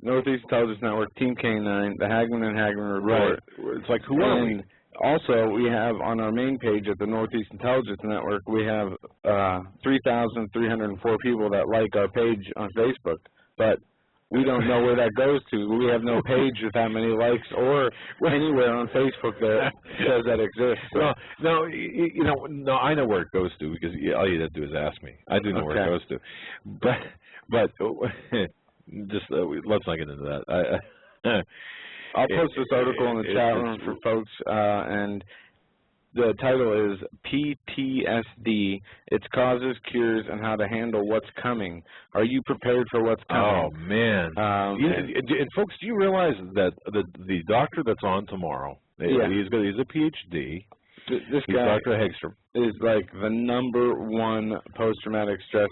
Northeast Intelligence Network, Team K9, the Hagmann and Hagmann Report. Right. It's like, who are we? Also, we have on our main page at the Northeast Intelligence Network, we have 3,304 people that like our page on Facebook, but we don't know where that goes to. We have no page with that many likes or anywhere on Facebook that says that exists. So. No, I know where it goes to because all you have to do is ask me. I do know where it goes to, but just let's not get into that. I'll post this article in the chat room for folks, and the title is PTSD, Its Causes, Cures, and How to Handle What's Coming. Are you prepared for what's coming? Oh, man. And folks, do you realize that the doctor that's on tomorrow, he's a PhD, this guy, Dr. Hagstrom, is like the #1 post-traumatic stress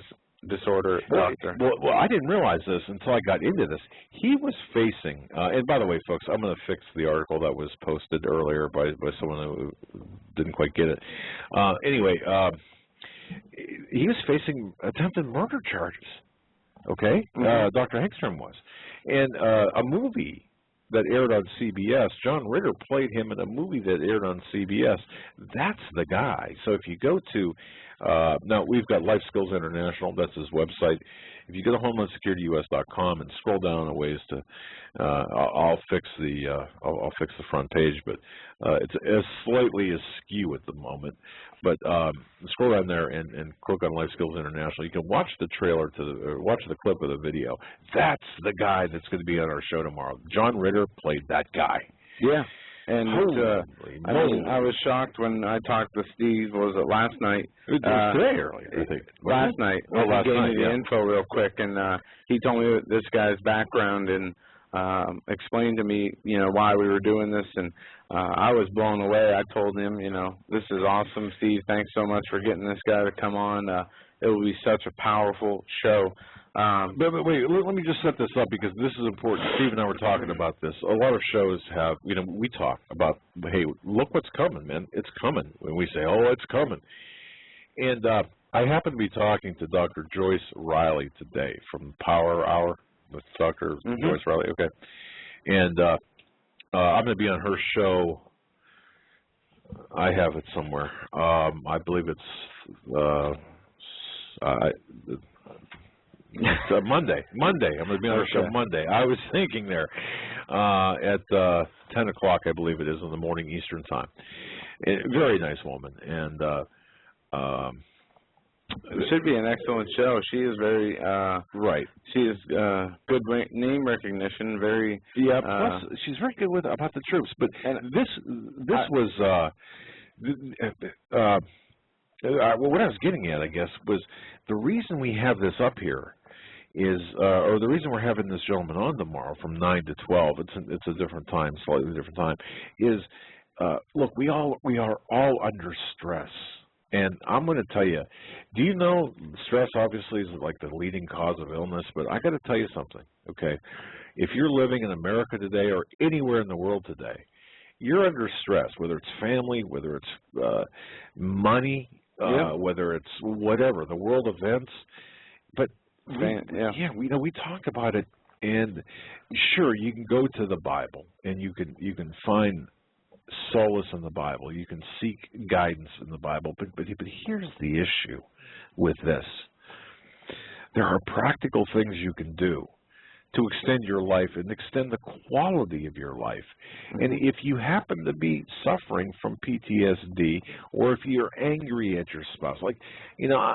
disorder doctor. Well, I didn't realize this until I got into this. He was facing, and by the way, folks, I'm going to fix the article that was posted earlier by someone who didn't quite get it. Anyway, he was facing attempted murder charges. Okay, Dr. Hagstrom was, and a movie that aired on CBS. John Ritter played him in a movie that aired on CBS. That's the guy. So if you go to now we've got Life Skills International. That's his website. If you go to HomelandSecurityUS.com and scroll down a ways to, I'll fix the front page, but it's slightly askew at the moment. But scroll down there and click on Life Skills International. You can watch the trailer or watch the clip of the video. That's the guy that's going to be on our show tomorrow. John Ritter played that guy. Yeah. And I was shocked when I talked to Steve. Was it last night? It was today, earlier, I think. Last night. He gave me the info real quick, and he told me this guy's background and explained to me, why we were doing this, and I was blown away. I told him, this is awesome, Steve. Thanks so much for getting this guy to come on. It will be such a powerful show. But wait, let me just set this up because this is important. Steve and I were talking about this. A lot of shows have, we talk about, hey, look what's coming, man. It's coming. When we say, oh, it's coming. And I happen to be talking to Dr. Joyce Riley today from Power Hour with Dr. Joyce Riley. Okay. And I'm going to be on her show. I have it somewhere. I believe it's Monday. I'm going to be on our show Monday. I was thinking there at 10 o'clock, I believe it is, in the morning Eastern time. Very nice woman, and it should be an excellent show. She is very right. She is good name recognition. Very plus she's very good about the troops. But this was. What I was getting at, I guess, was the reason we have this up here is, or the reason we're having this gentleman on tomorrow from 9 to 12. It's a different time, slightly different time. Is look, we are all under stress, and I'm going to tell you. Do you know stress obviously is like the leading cause of illness? But I got to tell you something. Okay, if you're living in America today or anywhere in the world today, you're under stress, whether it's family, whether it's money, whether it's whatever, the world events. But we talk about it, and sure, you can go to the Bible and you can find solace in the Bible. You can seek guidance in the Bible. But here's the issue with this: there are practical things you can do to extend your life and extend the quality of your life. And if you happen to be suffering from PTSD, or if you're angry at your spouse, like,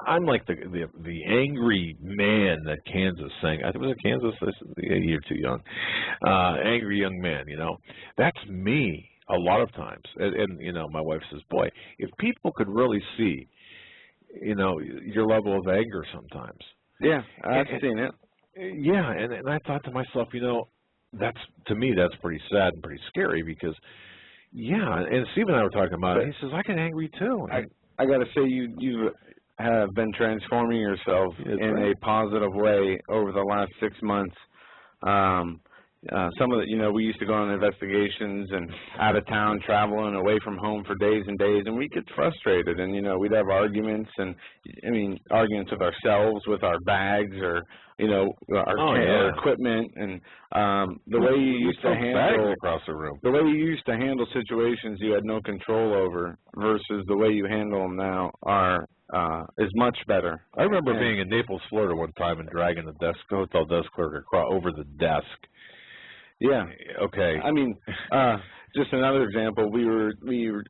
I'm like the angry man that Kansas sang. I think it was Kansas. You're too young. Angry young man. That's me a lot of times. And my wife says, boy, if people could really see, your level of anger sometimes. Yeah, I've seen it. Yeah, and I thought to myself, that's, to me, that's pretty sad and pretty scary because, and Steve and I were talking about it. He says, I get angry too. I got to say, you have been transforming yourself in a positive way over the last 6 months. Some of the, we used to go on investigations and out of town, traveling away from home for days and days, and we'd get frustrated, and we'd have arguments, and arguments with ourselves, with our bags, or our equipment, and the way you used to handle across the room. The way you used to handle situations you had no control over versus the way you handle them now is much better. I remember being in Naples, Florida one time and dragging the hotel desk clerk over the desk. Yeah. Okay. I mean, just another example. We were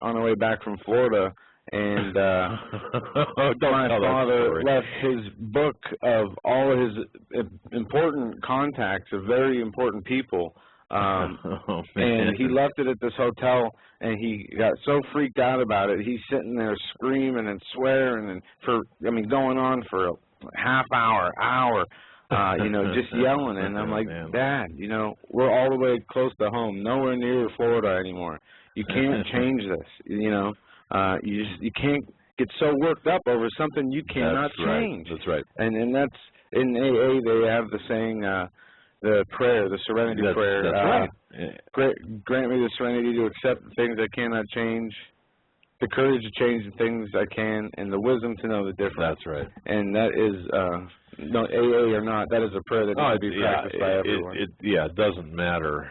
on our way back from Florida, and my father left his book of all his important contacts of very important people, and he left it at this hotel, and he got so freaked out about it. He's sitting there screaming and swearing, and going on for a half hour. Just yelling, and I'm like, Dad, we're all the way close to home, nowhere near Florida anymore. You can't change this, you can't get so worked up over something you cannot change. That's right. And that's, in AA, they have the saying, the prayer, the serenity prayer. That's right. Grant me the serenity to accept the things I cannot change, the courage to change the things I can, and the wisdom to know the difference. That's right. And that is, no, AA or not, that is a prayer that needs to be practiced by everyone. It doesn't matter,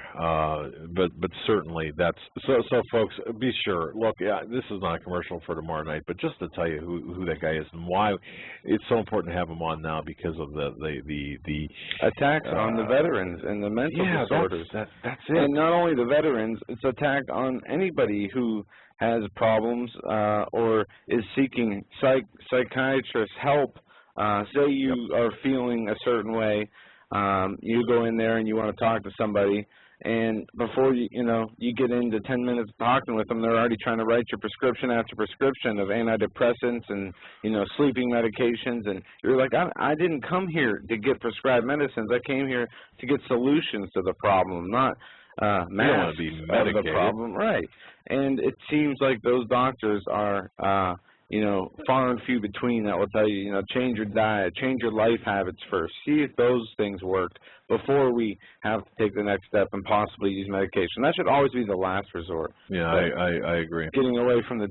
but certainly that's so. Folks, be sure. Look, this is not a commercial for tomorrow night, but just to tell you who that guy is and why it's so important to have him on now, because of the attacks on the veterans and the mental disorders. That's it. And not only the veterans, it's attack on anybody who has problems or is seeking psychiatrist help. Say you are feeling a certain way, you go in there and you want to talk to somebody, and before you get into 10 minutes talking with them, they're already trying to write your prescription after prescription of antidepressants and sleeping medications, and you're like, I didn't come here to get prescribed medicines. I came here to get solutions to the problem, not masks of the problem, right? And it seems like those doctors are far and few between that will tell you, change your diet, change your life habits first. See if those things work before we have to take the next step and possibly use medication. That should always be the last resort. Yeah, I agree. Getting away from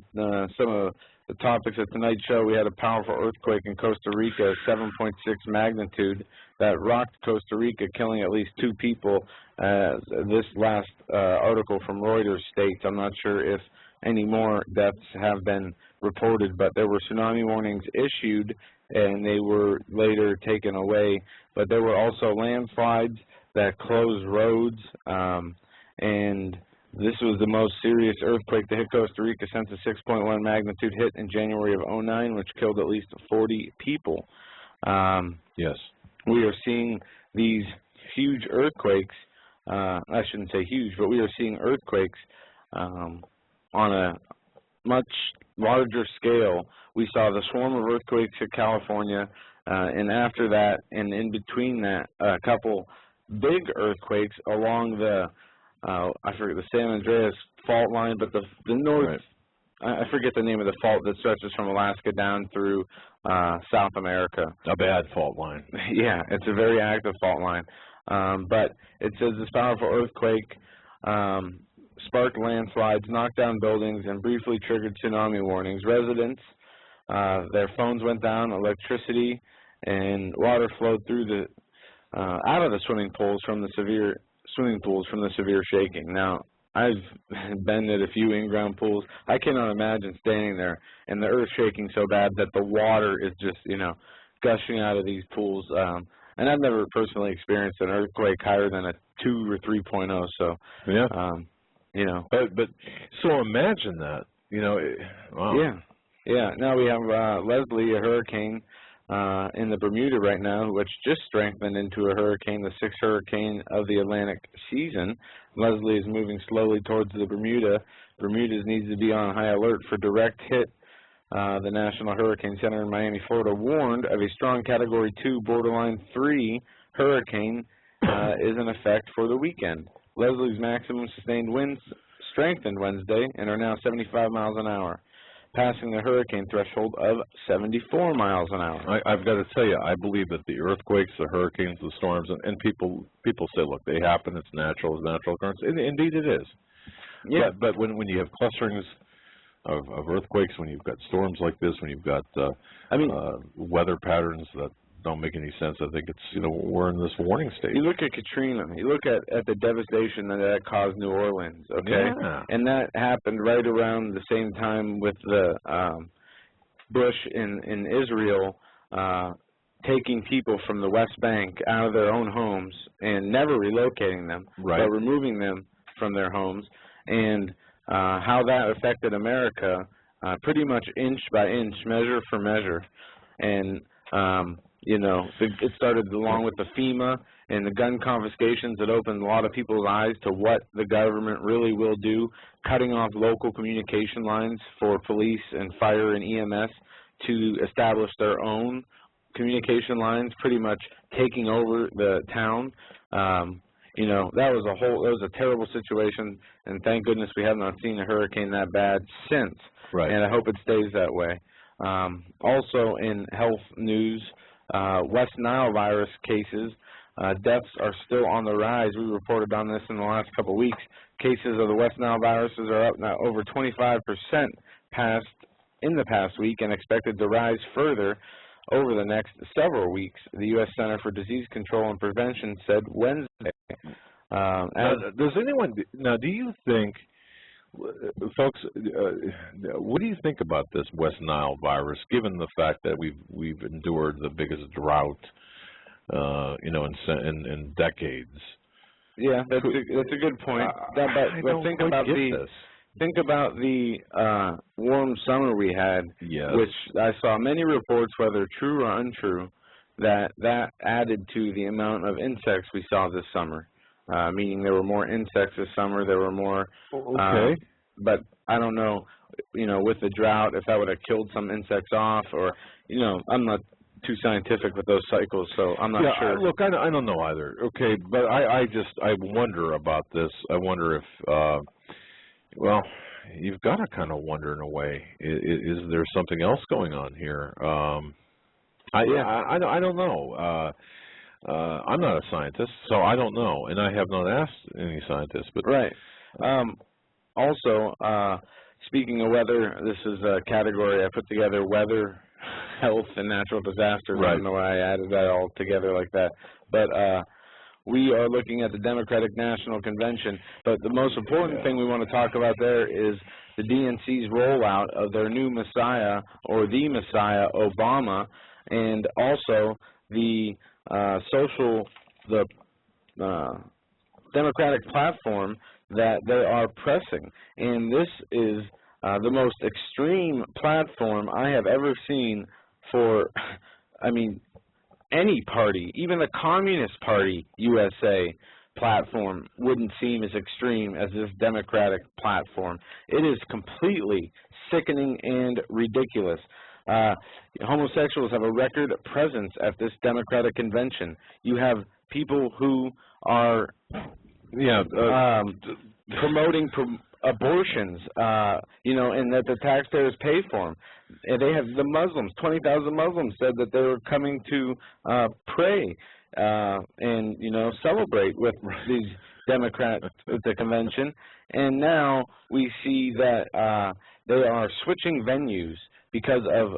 some of the topics of tonight's show, we had a powerful earthquake in Costa Rica, 7.6 magnitude, that rocked Costa Rica, killing at least 2 people. This last article from Reuters states, I'm not sure if any more deaths have been reported, but there were tsunami warnings issued, and they were later taken away. But there were also landslides that closed roads, and this was the most serious earthquake to hit Costa Rica since a 6.1 magnitude hit in January of '09, which killed at least 40 people. Yes. We are seeing these huge earthquakes. I shouldn't say huge, but we are seeing earthquakes on a much larger scale. We saw the swarm of earthquakes in California, and after that, and in between that, a couple big earthquakes along the, I forget the San Andreas fault line, but the north, I forget the name of the fault that stretches from Alaska down through South America. A bad fault line. Yeah, it's a very active fault line. But it says this powerful earthquake sparked landslides, knocked down buildings, and briefly triggered tsunami warnings. Residents, their phones went down, electricity and water flowed through the out of the swimming pools from the severe shaking. Now, I've been at a few in-ground pools. I cannot imagine standing there and the earth shaking so bad that the water is just, gushing out of these pools. And I've never personally experienced an earthquake higher than a 2 or 3.0. So, yeah. But so imagine that, wow. Yeah. Now we have Leslie, a hurricane in the Bermuda right now, which just strengthened into a hurricane, the 6th hurricane of the Atlantic season. Leslie is moving slowly towards the Bermuda. Bermuda needs to be on high alert for direct hit. The National Hurricane Center in Miami, Florida, warned of a strong Category 2, borderline 3 hurricane is in effect for the weekend. Leslie's maximum sustained winds strengthened Wednesday and are now 75 miles an hour, passing the hurricane threshold of 74 miles an hour. I've got to tell you, I believe that the earthquakes, the hurricanes, the storms, and people say, look, they happen, it's natural occurrence. Indeed it is. Yeah. But when you have clusterings of earthquakes, when you've got storms like this, when you've got weather patterns don't make any sense. I think it's, you know, we're in this warning stage. You look at Katrina. You look at the devastation that caused New Orleans. Okay, yeah. And that happened right around the same time with the Bush in Israel taking people from the West Bank out of their own homes and never relocating them, right. but removing them from their homes, and how that affected America pretty much inch by inch, measure for measure. And, you know, it started along with the FEMA and the gun confiscations that opened a lot of people's eyes to what the government really will do, cutting off local communication lines for police and fire and EMS to establish their own communication lines, pretty much taking over the town. You know, that was a terrible situation, and thank goodness we have not seen a hurricane that bad since. Right. And I hope it stays that way. Also in health news, West Nile virus cases, deaths are still on the rise. We reported on this in the last couple of weeks. Cases of the West Nile viruses are up now over 25% in the past week, and expected to rise further over the next several weeks, the U.S. Center for Disease Control and Prevention said Wednesday. Does anyone, now do you think, folks, what do you think about this West Nile virus, given the fact that we've endured the biggest drought, you know, in decades? Yeah, that's a good point. But think about think about the warm summer we had, yes. which I saw many reports, whether true or untrue, that added to the amount of insects we saw this summer. Meaning there were more insects this summer, there were more. Okay. But I don't know, you know, with the drought, if that would have killed some insects off, or, you know, I'm not too scientific with those cycles, so I'm not sure. Look, I don't know either. Okay, but I wonder about this. I wonder if, well, you've got to kind of wonder in a way. Is there something else going on here? I don't know. I'm not a scientist, so I don't know, and I have not asked any scientists. But right. Also, speaking of weather, this is a category I put together: weather, health, and natural disasters. Right. I don't know why I added that all together like that, but we are looking at the Democratic National Convention. But the most important thing we want to talk about there is the DNC's rollout of their new Messiah, or the Messiah, Obama, and also the Democratic platform that they are pressing. And this is the most extreme platform I have ever seen for, I mean, any party. Even the Communist Party USA platform wouldn't seem as extreme as this Democratic platform. It is completely sickening and ridiculous. Homosexuals have a record presence at this Democratic convention. You have people who are promoting abortions, you know, and that the taxpayers pay for them. And they have the Muslims, 20,000 Muslims said that they were coming to pray and, you know, celebrate with these Democrats at the convention. And now we see that they are switching venues because of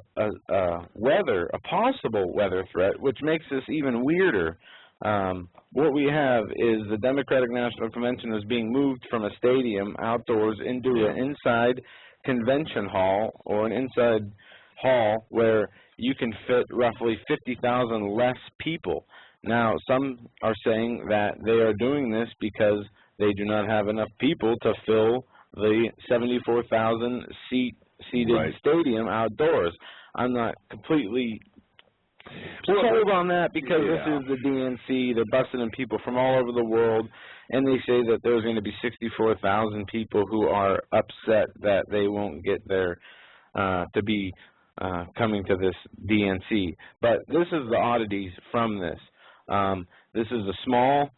a possible weather threat, which makes this even weirder. What we have is the Democratic National Convention is being moved from a stadium outdoors into an inside convention hall, or an inside hall where you can fit roughly 50,000 less people. Now, some are saying that they are doing this because they do not have enough people to fill the 74,000 seated stadium outdoors. I'm not completely sold on that, because this is the DNC. They're busting in people from all over the world, and they say that there's going to be 64,000 people who are upset that they won't get there to be coming to this DNC. But this is the oddities from this. This is a small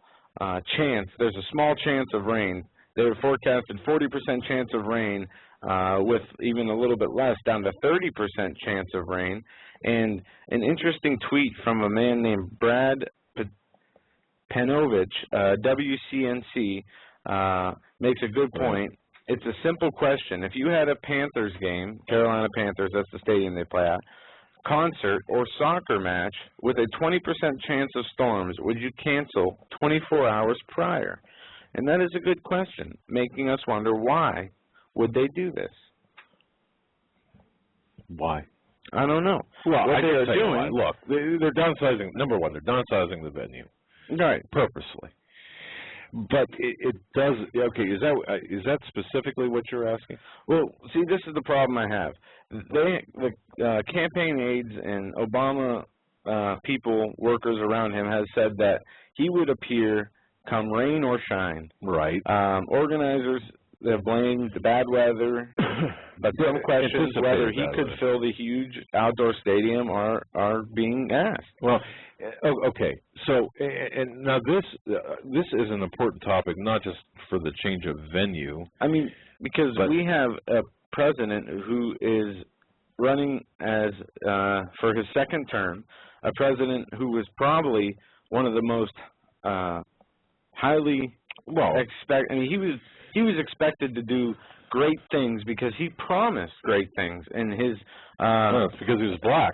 chance. There's a small chance of rain. They were forecasted 40% chance of rain, with even a little bit less, down to 30% chance of rain. And an interesting tweet from a man named Brad Panovich, WCNC, makes a good point. It's a simple question. If you had a Panthers game, Carolina Panthers, that's the stadium they play at, concert or soccer match with a 20% chance of storms would you cancel 24 hours prior? And that is a good question, making us wonder why would they do this? Why? I don't know. Well, what they're doing. Look, they're downsizing. Number one, they're downsizing the venue, right, purposely. But it does. Okay, is that specifically what you're asking? Well, see, this is the problem I have. The campaign aides and Obama people, workers around him, has said that he would appear come rain or shine. Right. Organizers have blamed the bad weather, but some questions whether he could fill the huge outdoor stadium are being asked. Well, okay. So, and now this is an important topic, not just for the change of venue. I mean, because we have a president who is running as for his second term, a president who was probably one of the most highly I mean, he was expected to do great things because he promised great things in his. No, it's because he was black.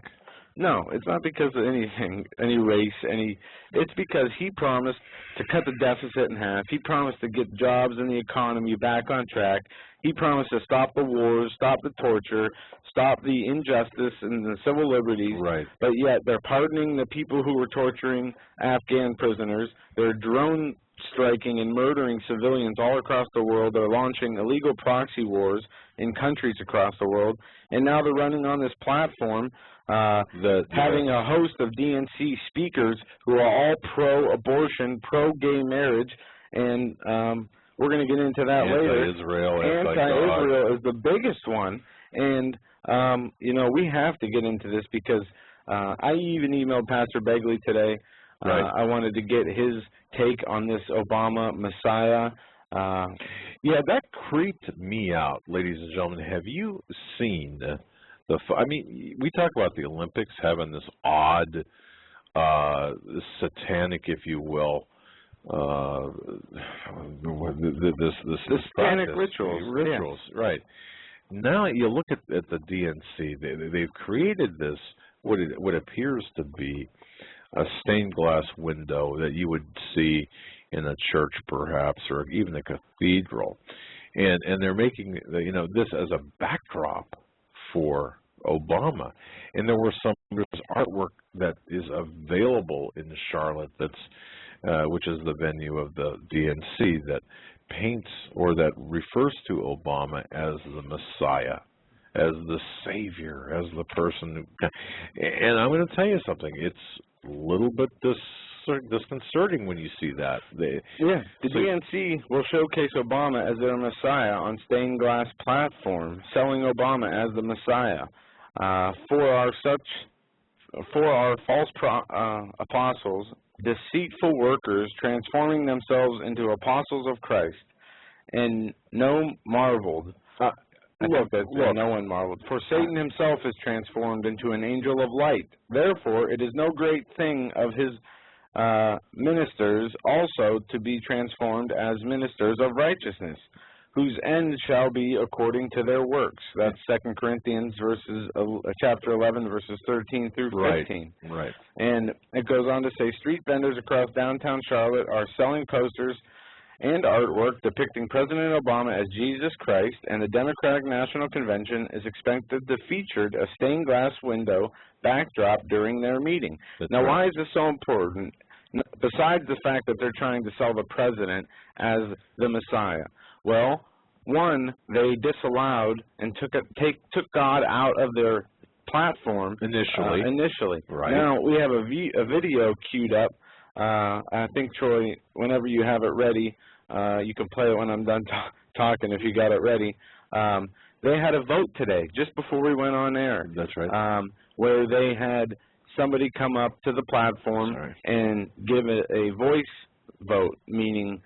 No, it's not because of anything, any race, it's because he promised to cut the deficit in half. He promised to get jobs and the economy back on track. He promised to stop the wars, stop the torture, stop the injustice and the civil liberties. Right. But yet they're pardoning the people who were torturing Afghan prisoners. They're drone striking and murdering civilians all across the world. They're launching illegal proxy wars in countries across the world. And now they're running on this platform having a host of DNC speakers who are all pro-abortion, pro-gay marriage, and we're going to get into that later. Anti-Israel is the biggest one, and you know, we have to get into this because I even emailed Pastor Begley today. I wanted to get his take on this Obama Messiah. Yeah, that creeped me out, ladies and gentlemen. Have you seen I mean, we talk about the Olympics having this odd, satanic, if you will, this satanic rituals. Right. Now you look at the DNC. They've created this what appears to be a stained glass window that you would see in a church, perhaps, or even a cathedral, and they're making this as a backdrop for Obama. And there's artwork that is available in Charlotte that's which is the venue of the DNC, that paints or that refers to Obama as the Messiah, as the Savior, as the person who, and I'm going to tell you something, it's a little bit disconcerting when you see that. The DNC will showcase Obama as their Messiah on stained glass platform, selling Obama as the Messiah. For our false apostles, deceitful workers transforming themselves into apostles of Christ, and no marveled. No one marveled. For Satan himself is transformed into an angel of light. Therefore, it is no great thing of his ministers also to be transformed as ministers of righteousness, whose end shall be according to their works. That's 2 Corinthians chapter 11, verses 13 through 15. Right. And it goes on to say, street vendors across downtown Charlotte are selling posters and artwork depicting President Obama as Jesus Christ, and the Democratic National Convention is expected to feature a stained glass window backdrop during their meeting. Now, why is this so important? Besides the fact that they're trying to sell the president as the Messiah. Well, one, they disallowed and took God out of their platform initially. Right. Now we have a video queued up. I think, Troy, whenever you have it ready, you can play it when I'm done talking if you got it ready. They had a vote today, just before we went on air. That's right. Where they had somebody come up to the platform and give a voice vote, meaning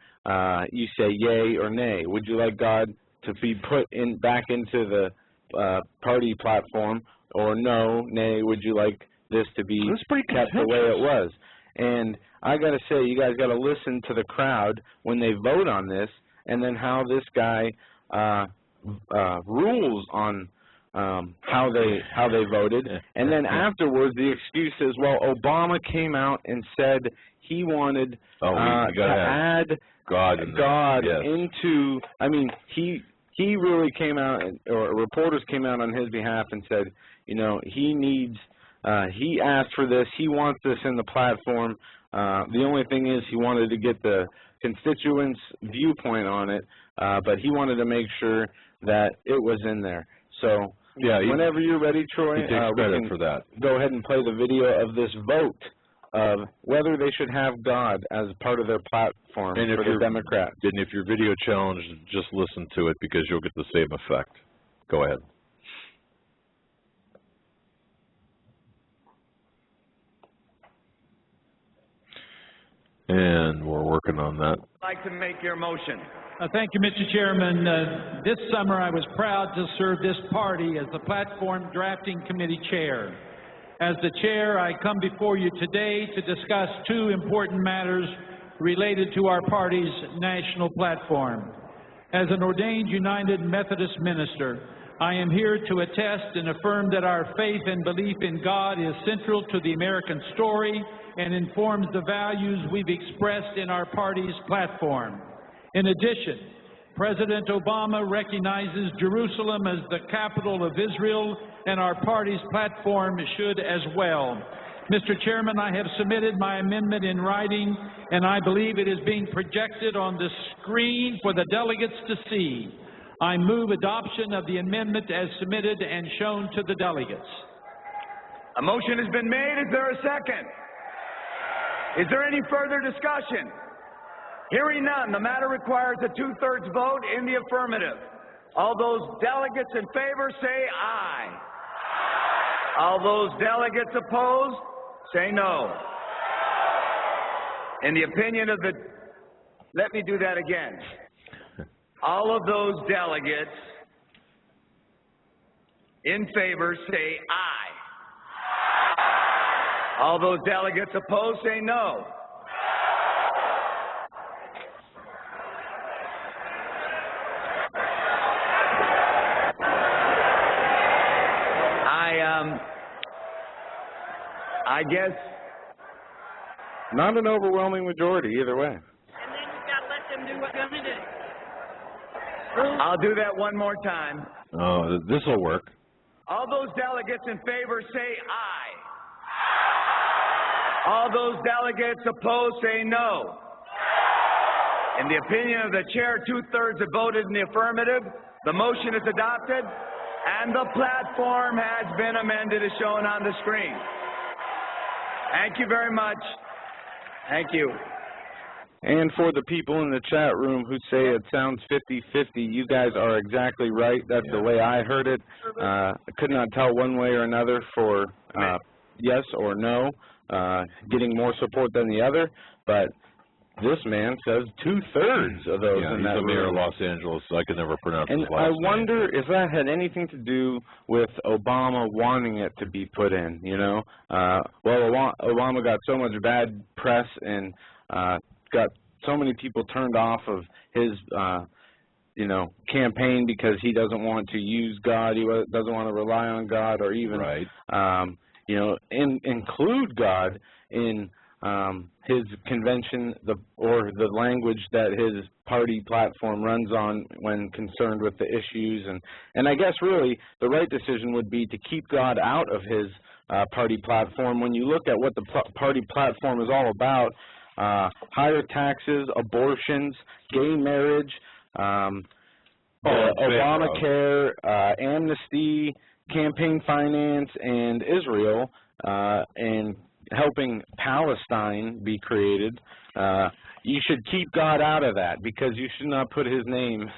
you say yay or nay. Would you like God to be put back into the party platform, or no, nay, would you like this to be kept the way it was? And I got to say, you guys got to listen to the crowd when they vote on this, and then how this guy rules on how they voted, and then afterwards the excuse is, well, Obama came out and said he wanted to add God into. I mean, he really came out, or reporters came out on his behalf and said, you know, he needs. He asked for this. He wants this in the platform. The only thing is he wanted to get the constituents' viewpoint on it, but he wanted to make sure that it was in there. So yeah, whenever you're ready, Troy, he takes credit for that. Go ahead and play the video of this vote of whether they should have God as part of their platform for the Democrats. And if you're video challenged, just listen to it because you'll get the same effect. Go ahead. And we're working on that. I'd like to make your motion. Thank you, Mr. Chairman. This summer I was proud to serve this party as the Platform Drafting Committee Chair. As the Chair, I come before you today to discuss two important matters related to our party's national platform. As an ordained United Methodist minister, I am here to attest and affirm that our faith and belief in God is central to the American story and informs the values we've expressed in our party's platform. In addition, President Obama recognizes Jerusalem as the capital of Israel, and our party's platform should as well. Mr. Chairman, I have submitted my amendment in writing, and I believe it is being projected on the screen for the delegates to see. I move adoption of the amendment as submitted and shown to the delegates. A motion has been made. Is there a second? Is there any further discussion? Hearing none, the matter requires a two-thirds vote in the affirmative. All those delegates in favor say aye. All those delegates opposed say no. In the opinion of the... Let me do that again. All of those delegates in favor say aye. All those delegates opposed say no. I guess not an overwhelming majority either way. And then you've got to let them do what they're going to do. I'll do that one more time. Oh, this will work. All those delegates in favor say aye. All those delegates opposed say no. In the opinion of the chair, two-thirds have voted in the affirmative. The motion is adopted, and the platform has been amended as shown on the screen. Thank you very much. Thank you. And for the people in the chat room who say it sounds 50-50, you guys are exactly right. That's the way I heard it. I could not tell one way or another for yes or no, getting more support than the other, but this man says two-thirds of those in that room. He's the mayor of Los Angeles, so I could never pronounce his last name. And I wonder if that had anything to do with Obama wanting it to be put in, you know? Well, Obama got so much bad press and got so many people turned off of his, you know, campaign because he doesn't want to use God, he doesn't want to rely on God, or even, you know, include God in his convention, or the language that his party platform runs on when concerned with the issues. And I guess really the right decision would be to keep God out of his party platform. When you look at what the party platform is all about, higher taxes, abortions, gay marriage, Obamacare, amnesty, campaign finance, and Israel, and helping Palestine be created, you should keep God out of that, because you should not put his name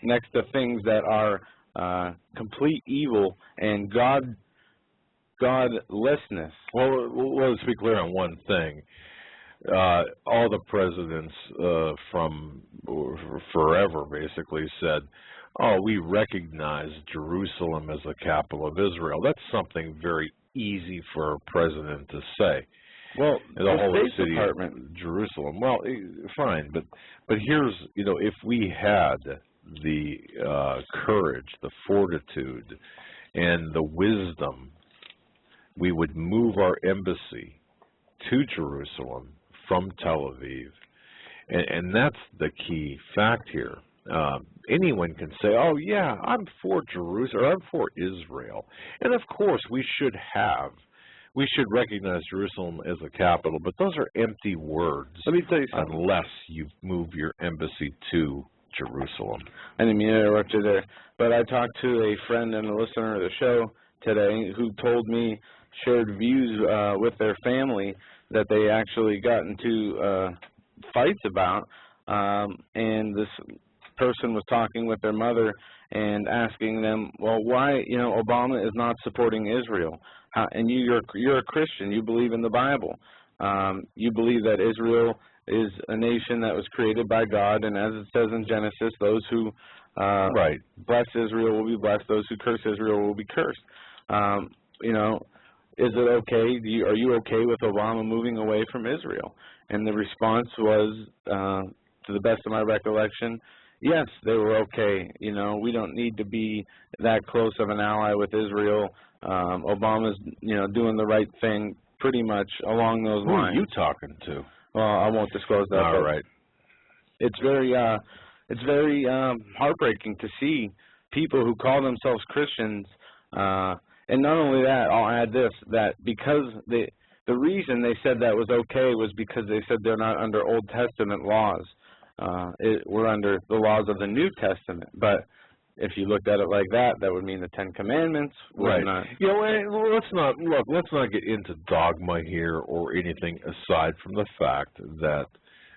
next to things that are complete evil and godlessness. Well, let's be clear on one thing. All the presidents from forever basically said, oh, we recognize Jerusalem as the capital of Israel. That's something very easy for a president to say. Well, the whole State city Department. of Jerusalem. Well, fine, but here's, you know, if we had the courage, the fortitude, and the wisdom, we would move our embassy to Jerusalem from Tel Aviv. And that's the key fact here. Anyone can say, oh, yeah, I'm for Jerusalem, or I'm for Israel. And, of course, we should recognize Jerusalem as a capital, but those are empty words. Let me tell you something. Unless you move your embassy to Jerusalem. I didn't mean to interrupt you there, but I talked to a friend and a listener of the show today who told me, shared views with their family that they actually got into fights about, and this person was talking with their mother and asking them, well, why, Obama is not supporting Israel? And you're a Christian. You believe in the Bible. You believe that Israel is a nation that was created by God, and as it says in Genesis, those who bless Israel will be blessed. Those who curse Israel will be cursed. Is it okay? Are you okay with Obama moving away from Israel? And the response was, to the best of my recollection, yes, they were okay. We don't need to be that close of an ally with Israel. Obama's, doing the right thing pretty much along those lines. Who are you talking to? Well, I won't disclose that. All right. It's very heartbreaking to see people who call themselves Christians, and not only that, I'll add this, that because the reason they said that was okay was because they said they're not under Old Testament laws. We're under the laws of the New Testament. But if you looked at it like that, that would mean the Ten Commandments would not. Let's not get into dogma here or anything aside from the fact that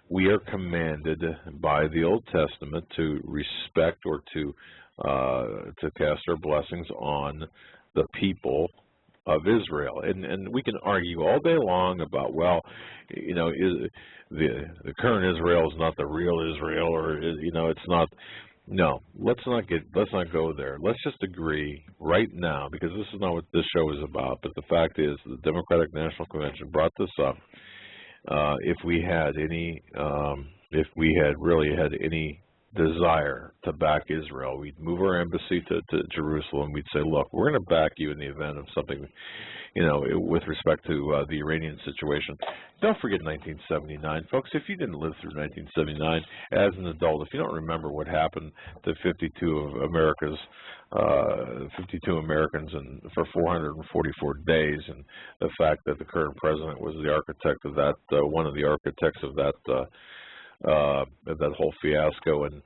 we are commanded by the Old Testament to respect or to cast our blessings on the people of Israel. And we can argue all day long about, well, the current Israel is not the real Israel, or it's not. No, let's not go there. Let's just agree right now, because this is not what this show is about. But the fact is, the Democratic National Convention brought this up. If we had really had any desire to back Israel, we'd move our embassy to Jerusalem. We'd say, look, we're going to back you in the event of something, with respect to the Iranian situation. Don't forget 1979, folks. If you didn't live through 1979 as an adult, if you don't remember what happened to 52 Americans for 444 days, and the fact that the current president was the architect of that, one of the architects of that whole fiasco, and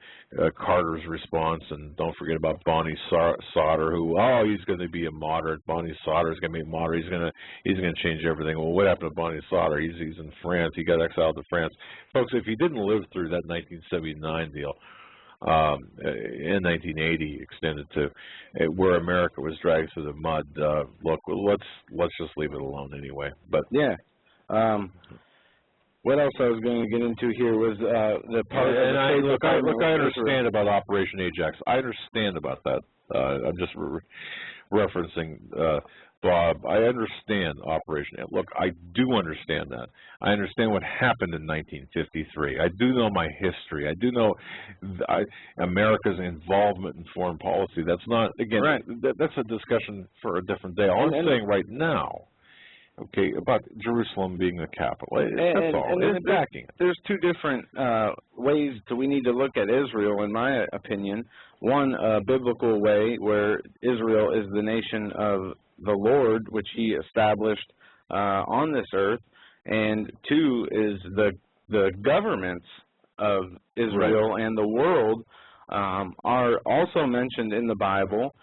Carter's response, and don't forget about Bonnie Sauter, who, he's going to be a moderate. Bonnie Sauter is going to be a moderate. He's going to change everything. Well, what happened to Bonnie Sauter? He's in France. He got exiled to France. Folks, if you didn't live through that 1979 deal, in 1980 extended to where America was dragged through the mud, look, let's just leave it alone anyway. But yeah. What else I was going to get into here was the part of the I understand about Operation Ajax. I understand about that. I'm just referencing Bob. I understand Operation Ajax. Look, I do understand that. I understand what happened in 1953. I do know my history. I do know America's involvement in foreign policy. That's not, again, that's a discussion for a different day. All I'm saying right now, okay, about Jerusalem being the capital. That's all. And backing it. There's two different ways we need to look at Israel, in my opinion. One, a biblical way, where Israel is the nation of the Lord, which He established on this earth, and two is the governments of Israel and the world are also mentioned in the Bible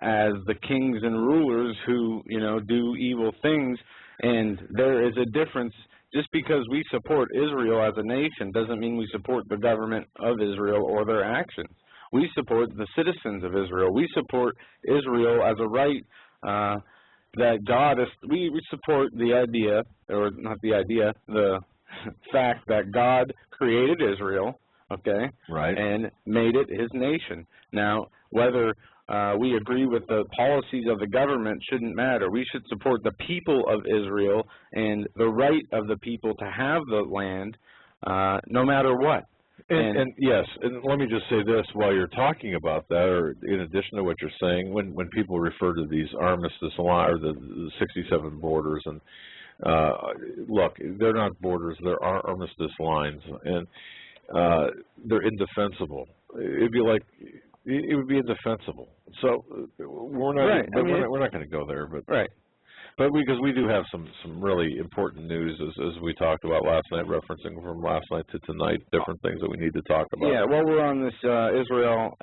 as the kings and rulers who, do evil things. And there is a difference. Just because we support Israel as a nation doesn't mean we support the government of Israel or their actions. We support the citizens of Israel. We support Israel as a right that God is. We support the idea, or not the idea, the fact that God created Israel, and made it His nation. Now, whether we agree with the policies of the government shouldn't matter. We should support the people of Israel and the right of the people to have the land, no matter what. And yes, and let me just say this while you're talking about that, or in addition to what you're saying, when people refer to these armistice lines, or the 67 borders, and look, they're not borders, they're armistice lines, and they're indefensible. It'd be like, it would be indefensible. So we're not, right. we're not going to go there, but right. But because we do have some really important news, as we talked about last night, referencing from last night to tonight, different things that we need to talk about. Yeah, while we're on this Israel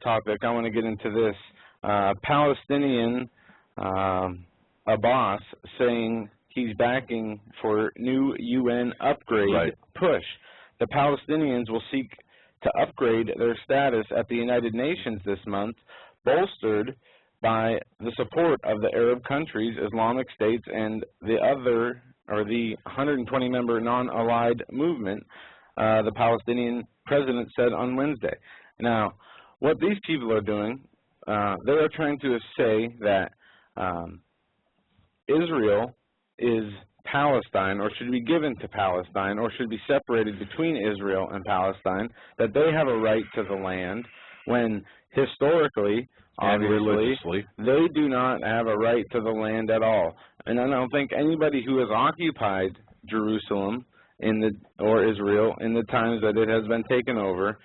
topic, I want to get into this. Palestinian Abbas saying he's backing for new UN upgrade push. The Palestinians will seek to upgrade their status at the United Nations this month, bolstered by the support of the Arab countries, Islamic states, and the 120-member non-allied movement, the Palestinian president said on Wednesday. Now, what these people are doing, they are trying to say that Israel is Palestine, or should be given to Palestine, or should be separated between Israel and Palestine, that they have a right to the land, when historically, obviously, they do not have a right to the land at all. And I don't think anybody who has occupied Jerusalem or Israel in the times that it has been taken over,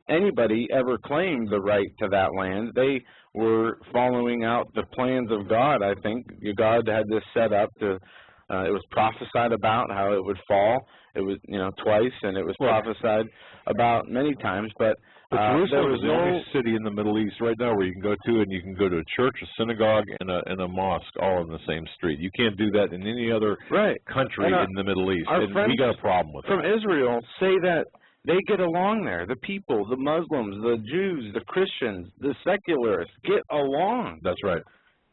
anybody ever claimed the right to that land. They were following out the plans of God, I think. God had this set up to, it was prophesied about how it would fall. It was, twice, and it was prophesied about many times, but Jerusalem is the only city in the Middle East right now where you can go to, and you can go to a church, a synagogue, and a mosque all in the same street. You can't do that in any other country in the Middle East. And we got a problem with from Israel say that they get along there. The people, the Muslims, the Jews, the Christians, the secularists get along. That's right.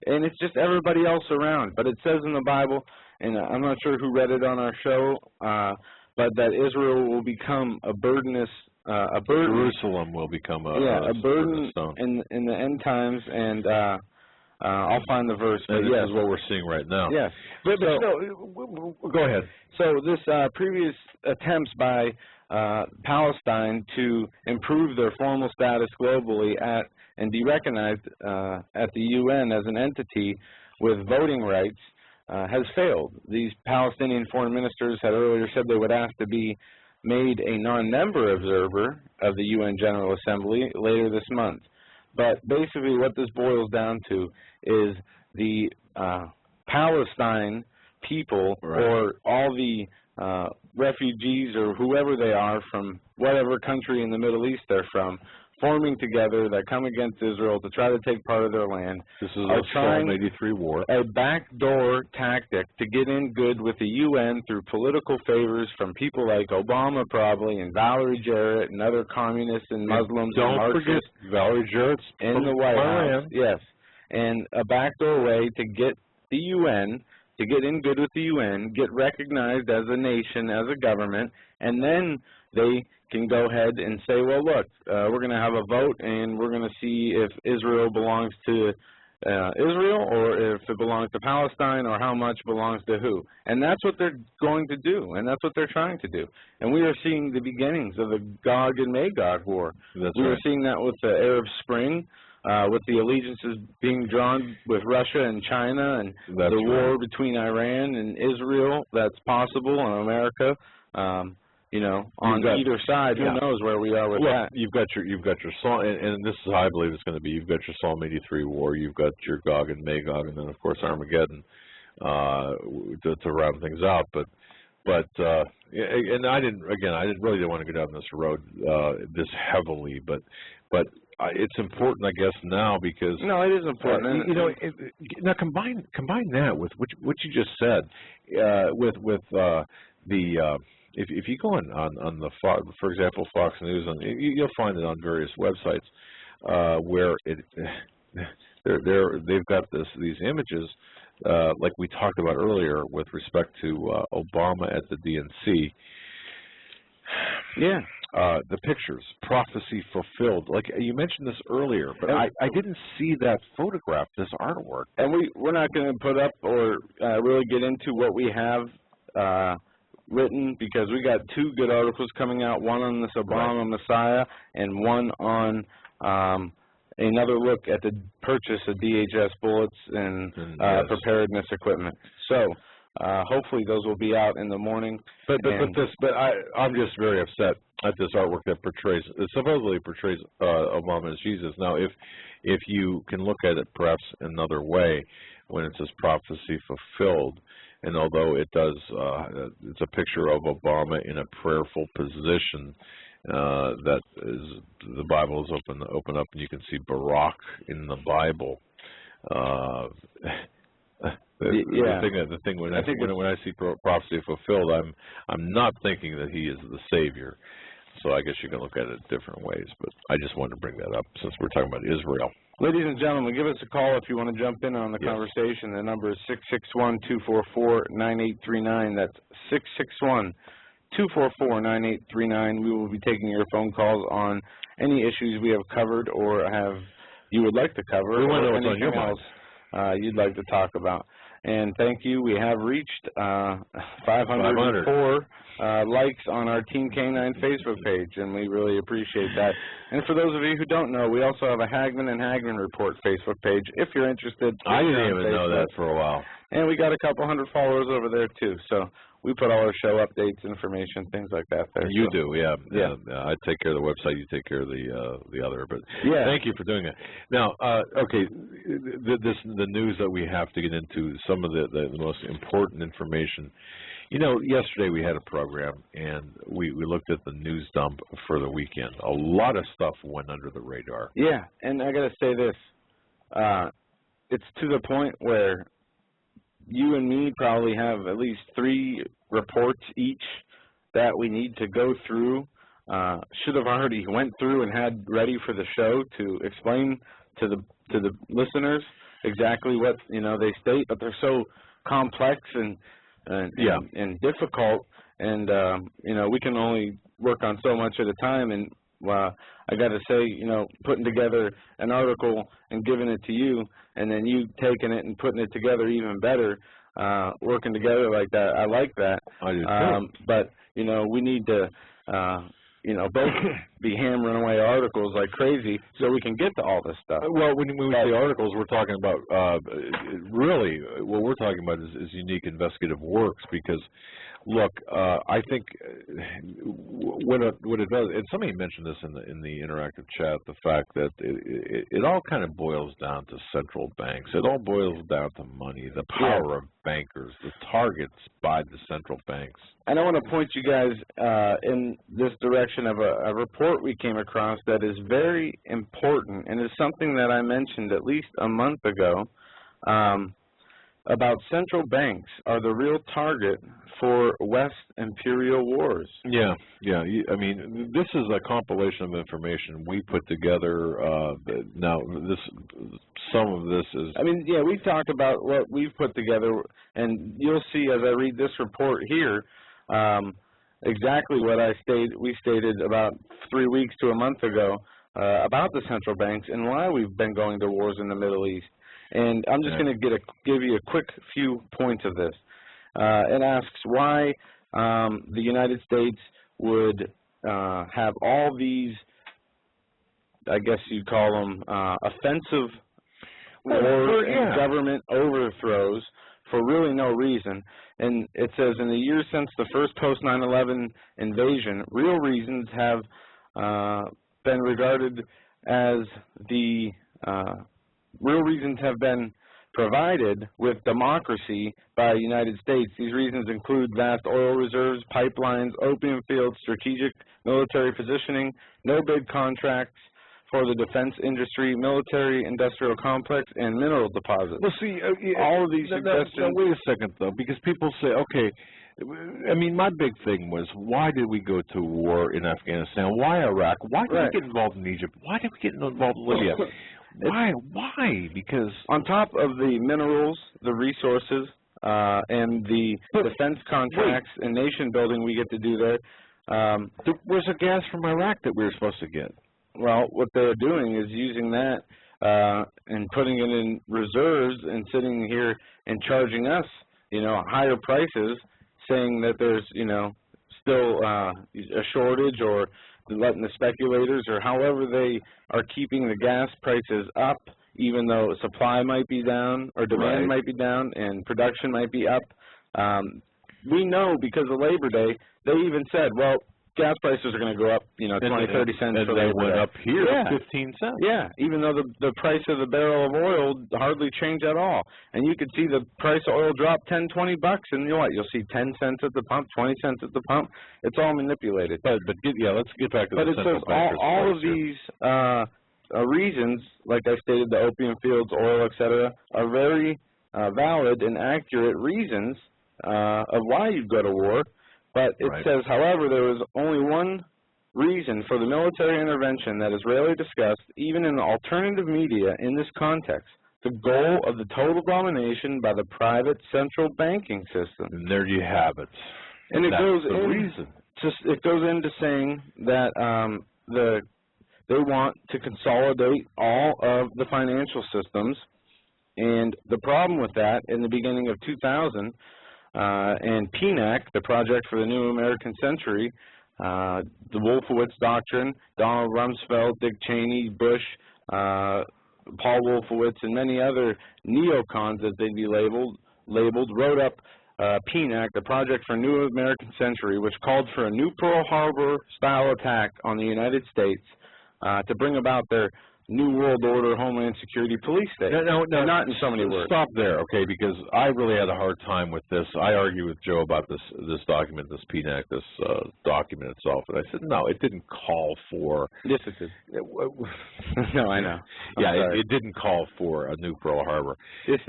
And it's just everybody else around. But it says in the Bible, and I'm not sure who read it on our show, but that Israel will become a burden. Jerusalem will become a burden stone in the end times, and I'll find the verse. And this is what we're seeing right now. Yes. Go ahead. So this previous attempts by Palestine to improve their formal status globally and be recognized at the UN as an entity with voting rights has failed. These Palestinian foreign ministers had earlier said they would ask to be made a non-member observer of the UN General Assembly later this month. But basically what this boils down to is the Palestine people, or all the refugees or whoever they are from whatever country in the Middle East they're from, forming together that come against Israel to try to take part of their land. This is a Psalm 83 war. A backdoor tactic to get in good with the UN through political favors from people like Obama probably, and Valerie Jarrett, and other communists and Muslims. Don't forget Valerie Jarrett's in the White House. Yes. And a backdoor way to get the UN, to get in good with the UN, get recognized as a nation, as a government, and then they can go ahead and say, well, look, we're going to have a vote, and we're going to see if Israel belongs to Israel, or if it belongs to Palestine, or how much belongs to who. And that's what they're going to do, and that's what they're trying to do. And we are seeing the beginnings of the Gog and Magog war. We were seeing that with the Arab Spring, with the allegiances being drawn with Russia and China, and the war between Iran and Israel that's possible, and America. On either side, who knows where we are with that. You've got your Psalm, and this is how I believe it's going to be. You've got your Psalm 83 war. You've got your Gog and Magog, and then of course Armageddon to round things out. And I didn't really want to go down this road this heavily, but it's important, I guess, now, because it is important. Now combine that with what you just said with the. If you go on the for example, Fox News, you'll find it on various websites where they've got these images like we talked about earlier with respect to Obama at the DNC. Yeah. The pictures, prophecy fulfilled. Like you mentioned this earlier, but I didn't see that photograph, this artwork. And we're not going to put up or really get into what we have written, because we got 2 good articles coming out, one on this Obama Messiah and one on another look at the purchase of DHS bullets and preparedness equipment. So hopefully those will be out in the morning. But I'm just very upset at this artwork that supposedly portrays Obama as Jesus. Now, if you can look at it perhaps another way, when it says prophecy fulfilled, and although it does, it's a picture of Obama in a prayerful position. That is, the Bible is open up, and you can see Barack in the Bible. The thing when I see prophecy fulfilled, I'm not thinking that he is the Savior. So I guess you can look at it different ways, but I just wanted to bring that up since we're talking about Israel. Ladies and gentlemen, give us a call if you want to jump in on the conversation. The number is 661-244-9839. That's 661-244-9839. We will be taking your phone calls on any issues we have covered or you would like to cover, or anything else you'd like to talk about. And thank you. We have reached 504 likes on our Team K9 Facebook page, and we really appreciate that. And for those of you who don't know, we also have a Hagmann and Hagmann Report Facebook page. If you're interested, I didn't even know that for a while. And we got a couple hundred followers over there too. So we put all our show updates, information, things like that there. You do, yeah. I take care of the website. You take care of the other. But thank you for doing that. Now, okay, the news that we have to get into, some of the most important information. You know, yesterday we had a program, and we looked at the news dump for the weekend. A lot of stuff went under the radar. Yeah, and I got to say this. It's to the point where you and me probably have at least 3 reports each that we need to go through. Should have already went through and had ready for the show to explain to the listeners exactly what they state, but they're so complex and difficult, and we can only work on so much at a time. And I got to say, putting together an article and giving it to you, and then you taking it and putting it together even better, working together like that, I like that. I do too. But we need to both be hammering away articles like crazy so we can get to all this stuff. Well, when we say articles, we're talking about really what we're talking about is unique investigative works, because look, I think what it does, and somebody mentioned this in the interactive chat, the fact that it all kind of boils down to central banks. It all boils down to money, the power of bankers, the targets by the central banks. And I want to point you guys in this direction of a report we came across that is very important, and is something that I mentioned at least a month ago, about central banks are the real target for West imperial wars. Yeah. I mean, this is a compilation of information we put together. Now, some of this is... I mean, yeah, we've talked about what we've put together, and you'll see as I read this report here exactly what we stated about 3 weeks to a month ago about the central banks and why we've been going to wars in the Middle East. And I'm just going to give you a quick few points of this. It asks why the United States would have all these, I guess you'd call them, offensive wars and government overthrows for really no reason. And it says, in the years since the first post-9/11 invasion, real reasons have been regarded as the real reasons have been provided with democracy by the United States. These reasons include vast oil reserves, pipelines, opium fields, strategic military positioning, no-bid contracts for the defense industry, military-industrial complex, and mineral deposits. Well, see, all of these suggestions... Now, wait a second, though, because people say, okay, I mean, my big thing was, why did we go to war in Afghanistan? Why Iraq? Why did we get involved in Egypt? Why did we get involved in Libya? Why? Because on top of the minerals, the resources, and the defense contracts and nation building we get to do there, where's the gas from Iraq that we were supposed to get? Well, what they're doing is using that and putting it in reserves and sitting here and charging us, higher prices, saying that there's, still a shortage, or letting the speculators, or however they are keeping the gas prices up, even though supply might be down, or demand might be down, and production might be up. We know because of Labor Day, they even said, well, gas prices are going to go up, 20, 30 cents. And they went up here 15 cents. Yeah, even though the price of the barrel of oil hardly changed at all. And you could see the price of oil drop 10, 20 bucks, and you know what? You'll see 10 cents at the pump, 20 cents at the pump. It's all manipulated. But let's get back to the central bankers. But all of these reasons, like I stated, the opium fields, oil, etc., are very valid and accurate reasons of why you'd go to war. But it says, however, there is only one reason for the military intervention that is rarely discussed, even in the alternative media in this context: the goal of the total domination by the private central banking system. And there you have it. And it goes into saying that they want to consolidate all of the financial systems, and the problem with that in the beginning of 2000. And PNAC, the Project for the New American Century, the Wolfowitz Doctrine, Donald Rumsfeld, Dick Cheney, Bush, Paul Wolfowitz, and many other neocons, as they'd be labeled, wrote up PNAC, the Project for New American Century, which called for a new Pearl Harbor-style attack on the United States to bring about their New World Order, Homeland Security, police state. No, not in so many words. Stop there, okay? Because I really had a hard time with this. I argued with Joe about this document, this PNAC, this document itself, and I said no, it didn't call for. Yes, it did. No, I know. It didn't call for a new Pearl Harbor. Yes,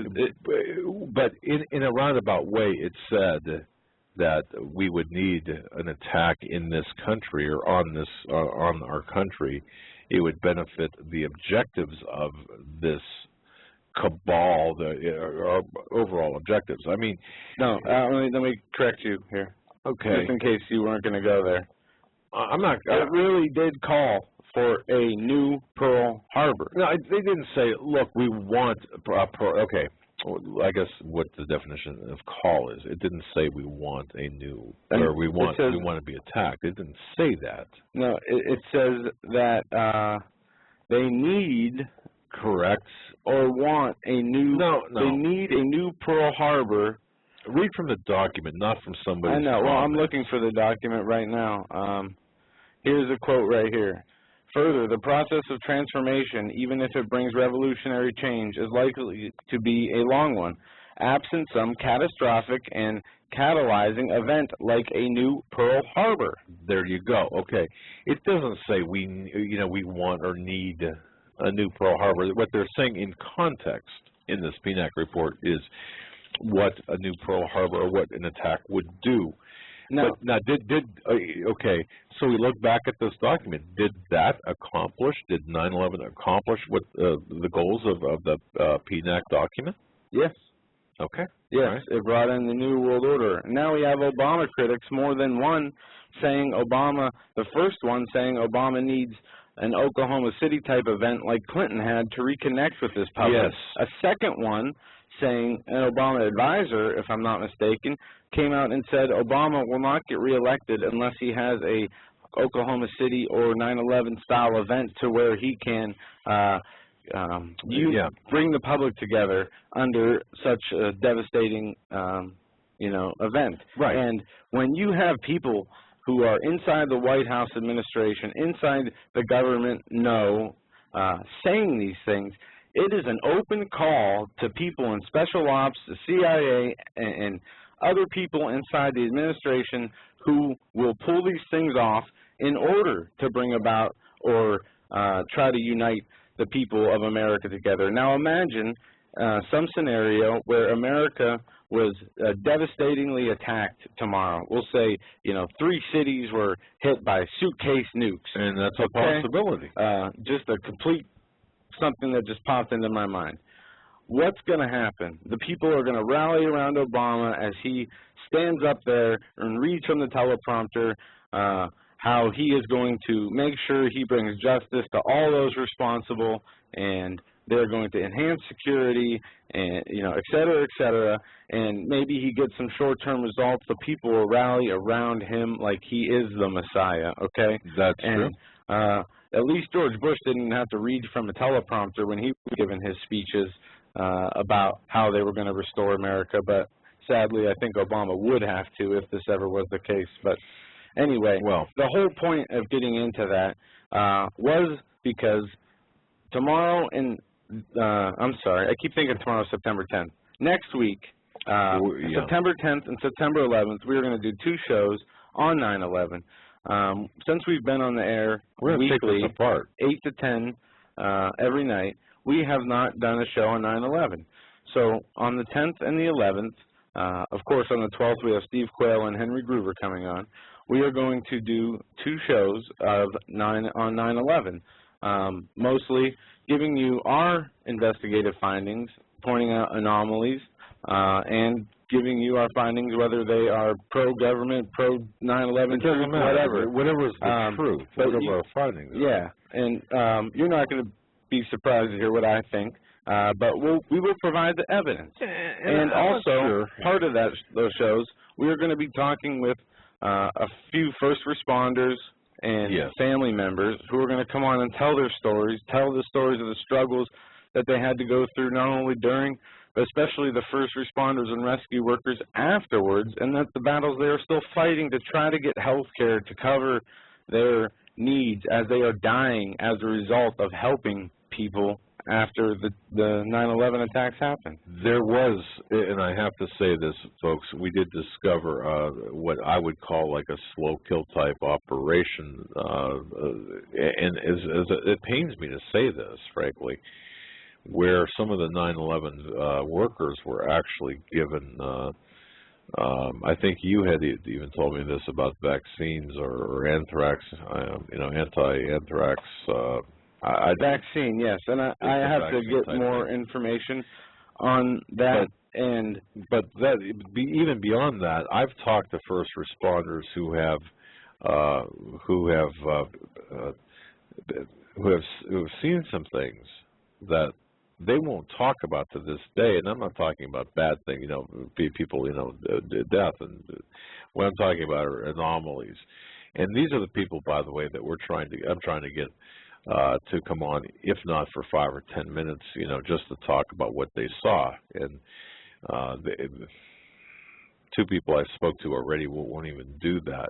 but in a roundabout way, it said that we would need an attack in this country, or on our country. It would benefit the objectives of this cabal, the overall objectives. I mean, no. Let me correct you here. Okay. Just in case you weren't going to go there. I'm not. It really did call for a new Pearl Harbor. No, they didn't say, look, we want okay. Well, I guess what the definition of call is. It didn't say we want a new, or we want to be attacked. It didn't say that. No, it says that they need, correct, or want a new. No. They need a new Pearl Harbor. Read from the document, not from somebody. I know. Well, I'm looking for the document right now. Here's a quote right here. Further, the process of transformation, even if it brings revolutionary change, is likely to be a long one, absent some catastrophic and catalyzing event like a new Pearl Harbor. There you go. Okay. It doesn't say we want or need a new Pearl Harbor. What they're saying in context in this PNAC report is what a new Pearl Harbor or what an attack would do. No. But now, okay, so we look back at this document. Did that accomplish, did 9/11 accomplish what the goals of the PNAC document? Yes. Okay. Yes, right. It brought in the New World Order. Now we have Obama critics, more than one, saying the first one saying Obama needs an Oklahoma City type event like Clinton had to reconnect with his public. Yes. A second one saying, an Obama advisor, if I'm not mistaken, came out and said Obama will not get reelected unless he has a Oklahoma City or 9/11 style event to where he can bring the public together under such a devastating event. Right. And when you have people who are inside the White House administration, inside the government, saying these things, it is an open call to people in special ops, the CIA, and other people inside the administration who will pull these things off in order to bring about or try to unite the people of America together. Now imagine some scenario where America was devastatingly attacked tomorrow. We'll say, 3 cities were hit by suitcase nukes. And that's a possibility. Just a complete something that just popped into my mind. What's going to happen? The people are going to rally around Obama as he stands up there and reads from the teleprompter how he is going to make sure he brings justice to all those responsible and they're going to enhance security, and et cetera, and maybe he gets some short-term results. The people will rally around him like he is the Messiah. Okay, that's true. At least George Bush didn't have to read from a teleprompter when he was giving his speeches about how they were going to restore America, but sadly, I think Obama would have to if this ever was the case. But anyway, well, the whole point of getting into that was because tomorrow I'm sorry, I keep thinking tomorrow's September 10th. Next week, September 10th and September 11th, we're going to do 2 shows on 9/11. Since we've been on the air weekly, 8 to 10 every night, we have not done a show on 9/11. So on the 10th and the 11th, of course on the 12th we have Steve Quayle and Henry Groover coming on. We are going to do 2 shows on 9/11, mostly giving you our investigative findings, pointing out anomalies, and giving you our findings, whether they are pro-government, pro-9/11, whatever is the truth, whatever our findings are. Yeah, and you're not going to be surprised to hear what I think, but we will provide the evidence. And also, part of those shows, we are going to be talking with a few first responders and family members who are going to come on and tell their stories, tell the stories of the struggles that they had to go through, not only during, but especially the first responders and rescue workers afterwards, and that the battles they are still fighting to try to get health care to cover their needs as they are dying as a result of helping people after the 9/11 attacks happened. There was, and I have to say this, folks, we did discover what I would call like a slow kill type operation, and it pains me to say this, frankly, where some of the 9/11 workers were actually given, I think you had even told me this about vaccines or anthrax, anti-anthrax. Vaccine, yes, and I have to get more information on that. But even beyond that, I've talked to first responders who have seen some things that they won't talk about to this day, and I'm not talking about bad things, people, death, and what I'm talking about are anomalies. And these are the people, by the way, that I'm trying to get to come on, if not for 5 or 10 minutes, just to talk about what they saw. And 2 people I spoke to already won't even do that.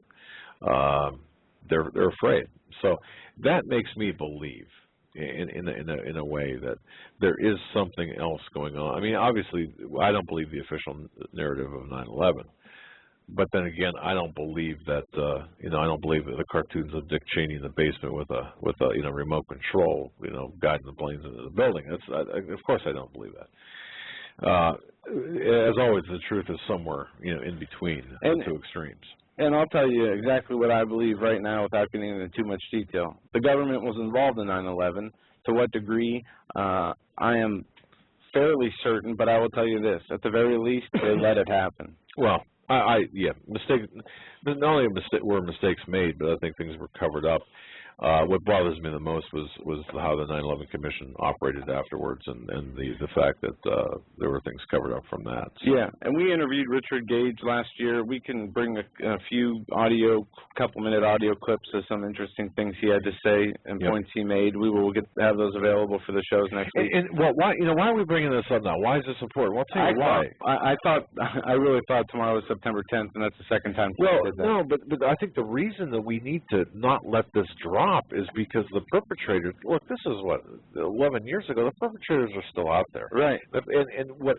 They're afraid. So that makes me believe, in a way, that there is something else going on. I mean, obviously, I don't believe the official narrative of 9/11. But then again, I don't believe that I don't believe that the cartoons of Dick Cheney in the basement with a remote control, guiding the planes into the building. Of course I don't believe that. As always, the truth is somewhere in between the 2 extremes. And I'll tell you exactly what I believe right now without getting into too much detail. The government was involved in 9/11. To what degree, I am fairly certain, but I will tell you this: at the very least, they let it happen. Well, mistakes. Not only were mistakes made, but I think things were covered up. What bothers me the most was how the 9/11 Commission operated afterwards, and the fact that there were things covered up from that. So. Yeah, and we interviewed Richard Gage last year. We can bring a few couple-minute audio clips of some interesting things he had to say and points he made. We will have those available for the shows next week. And why are we bringing this up now? Why is this important? Well, I'll tell you why. I really thought tomorrow was September 10th, and that's the second time. Well, no, but I think the reason that we need to not let this drop is because the perpetrators, look, this is what, 11 years ago, the perpetrators are still out there. Right. And what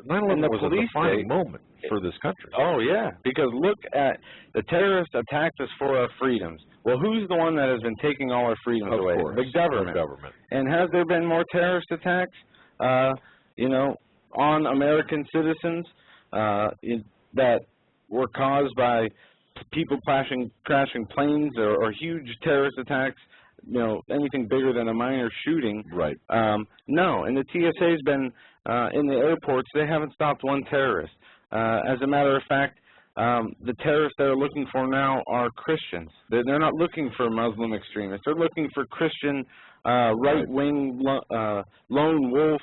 9/11 was a defining moment for this country. Oh, yeah, because look at the terrorists attacked us for our freedoms. Well, who's the one that has been taking all our freedoms away? Of course, the government. And has there been more terrorist attacks, on American citizens that were caused by people crashing planes or huge terrorist attacks, anything bigger than a minor shooting? Right. No, and the TSA's been in the airports. They haven't stopped one terrorist. As a matter of fact, the terrorists they're looking for now are Christians. They're not looking for Muslim extremists. They're looking for Christian, right-wing, lone wolf,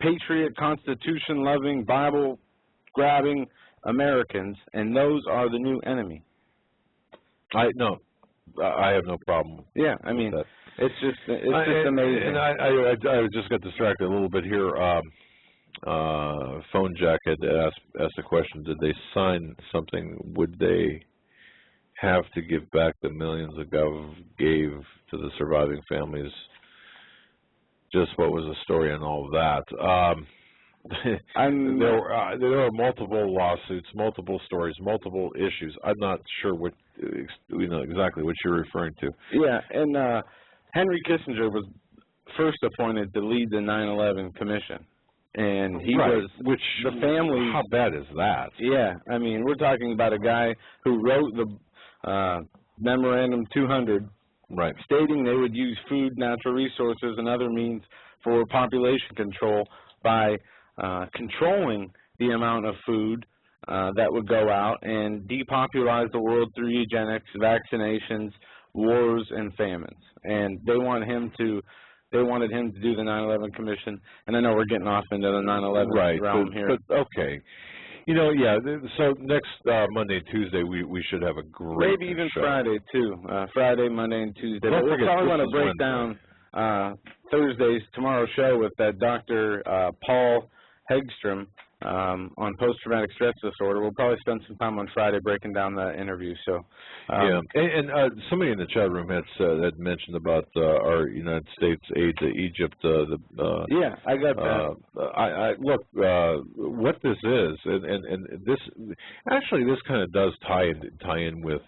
patriot, Constitution-loving, Bible-grabbing Americans, and those are the new enemy. I have no problem. Yeah, I mean, it's just amazing. And I just got distracted a little bit here. Phone Jack had asked a question: did they sign something? Would they have to give back the millions the Gov gave to the surviving families? Just what was the story and all of that? There are multiple lawsuits, multiple stories, multiple issues. I'm not sure what exactly what you're referring to. Yeah, and Henry Kissinger was first appointed to lead the 9/11 Commission, and he was the family. How bad is that? Yeah, I mean, we're talking about a guy who wrote the Memorandum 200, stating they would use food, natural resources, and other means for population control by controlling the amount of food that would go out and depopularize the world through eugenics, vaccinations, wars, and famines. And they wanted him to do the 9/11 Commission. And I know we're getting off into the 9/11 realm here. But okay. So next Monday and Tuesday we should have a great maybe even show. Friday too. Friday, Monday, and Tuesday. But we're probably going to break down tomorrow's show with that Dr. Paul Hegstrom on post-traumatic stress disorder. We'll probably spend some time on Friday breaking down that interview. So, and somebody in the chat room had mentioned about our United States aid to Egypt. Yeah, I got that. Look, what this is, and this actually this kind of does tie in with.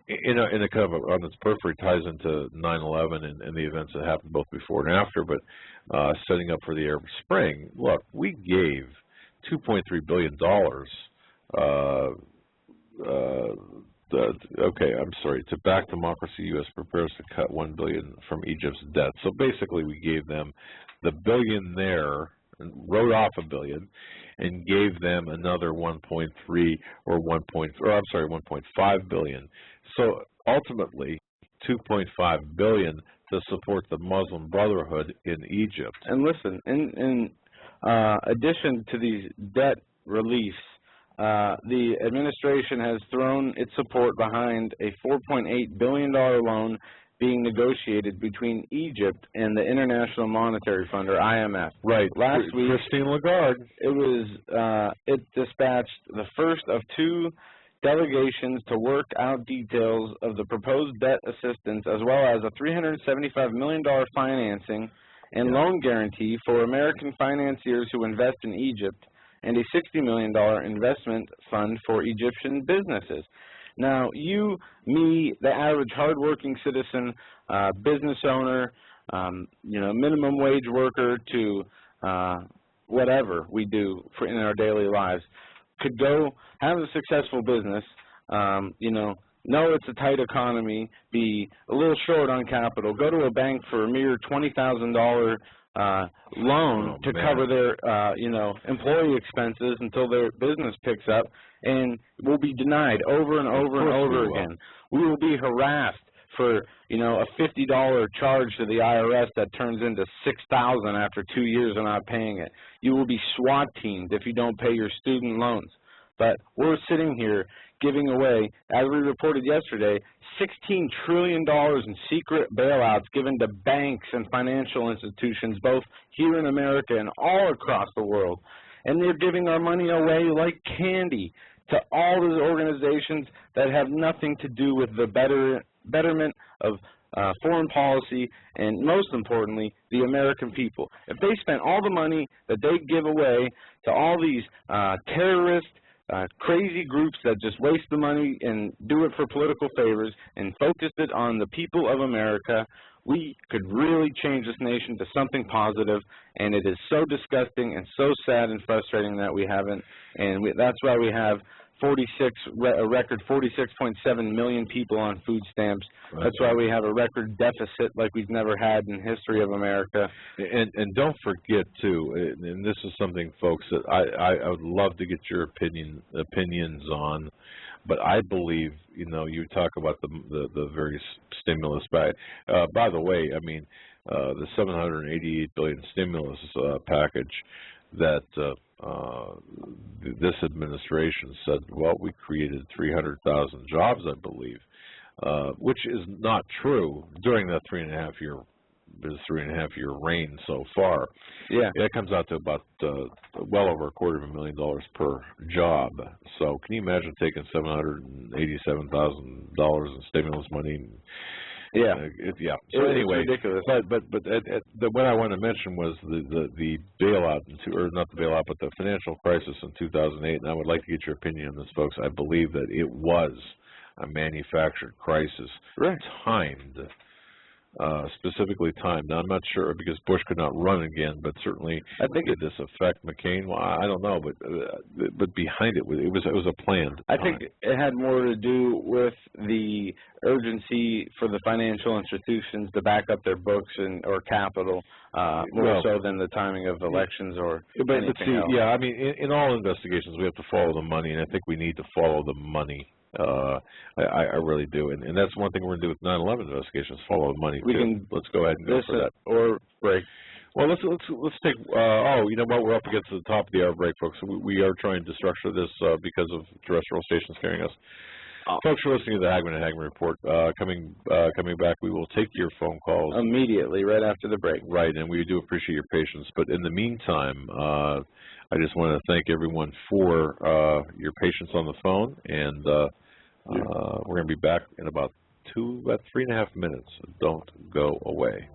In a kind of on its periphery ties into 9/11 and the events that happened both before and after, but setting up for the Arab Spring. Look, we gave $2.3 billion. Okay, I'm sorry. To back democracy, U.S. prepares to cut $1 billion from Egypt's debt. So basically, we gave them the billion there, and wrote off $1 billion, and gave them another 1.3 or 1.5 billion. So ultimately, 2.5 billion to support the Muslim Brotherhood in Egypt. And listen, in addition to these debt reliefs, the administration has thrown its support behind a $4.8 billion loan being negotiated between Egypt and the International Monetary Fund, or IMF. Right. Last week, Christine Lagarde. It dispatched the first of two delegations to work out details of the proposed debt assistance, as well as a $375 million financing and loan guarantee for American financiers who invest in Egypt, and a $60 million investment fund for Egyptian businesses. Now, you, me, the average hardworking citizen, business owner, minimum wage worker to whatever we do in our daily lives, could go have a successful business, know it's a tight economy, be a little short on capital, go to a bank for a mere $20,000 loan to cover their, employee expenses until their business picks up, and will be denied over and over and over again. We will be harassed for, a $50 charge to the IRS that turns into $6,000 after 2 years of not paying it. You will be SWAT teamed if you don't pay your student loans. But we're sitting here giving away, as we reported yesterday, $16 trillion in secret bailouts given to banks and financial institutions, both here in America and all across the world. And they're giving our money away like candy to all those organizations that have nothing to do with the betterment of foreign policy, and most importantly, the American people. If they spent all the money that they give away to all these terrorist, crazy groups that just waste the money and do it for political favors, and focused it on the people of America, we could really change this nation to something positive. And it is so disgusting and so sad and frustrating that we haven't. And that's why we have a record 46.7 million people on food stamps. Right. That's why we have a record deficit like we've never had in the history of America. And don't forget too, and this is something, folks, that I would love to get your opinions on. But I believe, you know, you talk about the various stimulus. By the way, I mean the $788 billion stimulus package that this administration said, well, we created 300,000 jobs, I believe, which is not true during that 3.5-year reign so far. Yeah, it comes out to about well over $250,000 per job. So can you imagine taking $787,000 in stimulus money? Yeah, yeah. So anyway, it's ridiculous. But what I want to mention was the bailout, or not the bailout, but the financial crisis in 2008. And I would like to get your opinion on this, folks. I believe that it was a manufactured crisis, right? Timed. Specifically timed. Now, I'm not sure because Bush could not run again, but certainly I think did this affect McCain? Well, I don't know, but behind it was a planned. I think it had more to do with the urgency for the financial institutions to back up their books or capital more so than the timing of elections or anything else. Yeah, I mean, in all investigations, we have to follow the money, and I think we need to follow the money. I really do, and that's one thing we're going to do with 9/11 investigations. Follow the money. Let's go ahead and go for that. Or break. Well, let's take. Oh, you know what? We're up against the top of the hour break, folks. We are trying to structure this because of terrestrial stations carrying us. Folks, you're listening to the Hagmann and Hagmann Report. Coming back, we will take your phone calls immediately, right after the break. Right, and we do appreciate your patience. But in the meantime, I just want to thank everyone for your patience on the phone, and we're going to be back in about 3.5 minutes. Don't go away.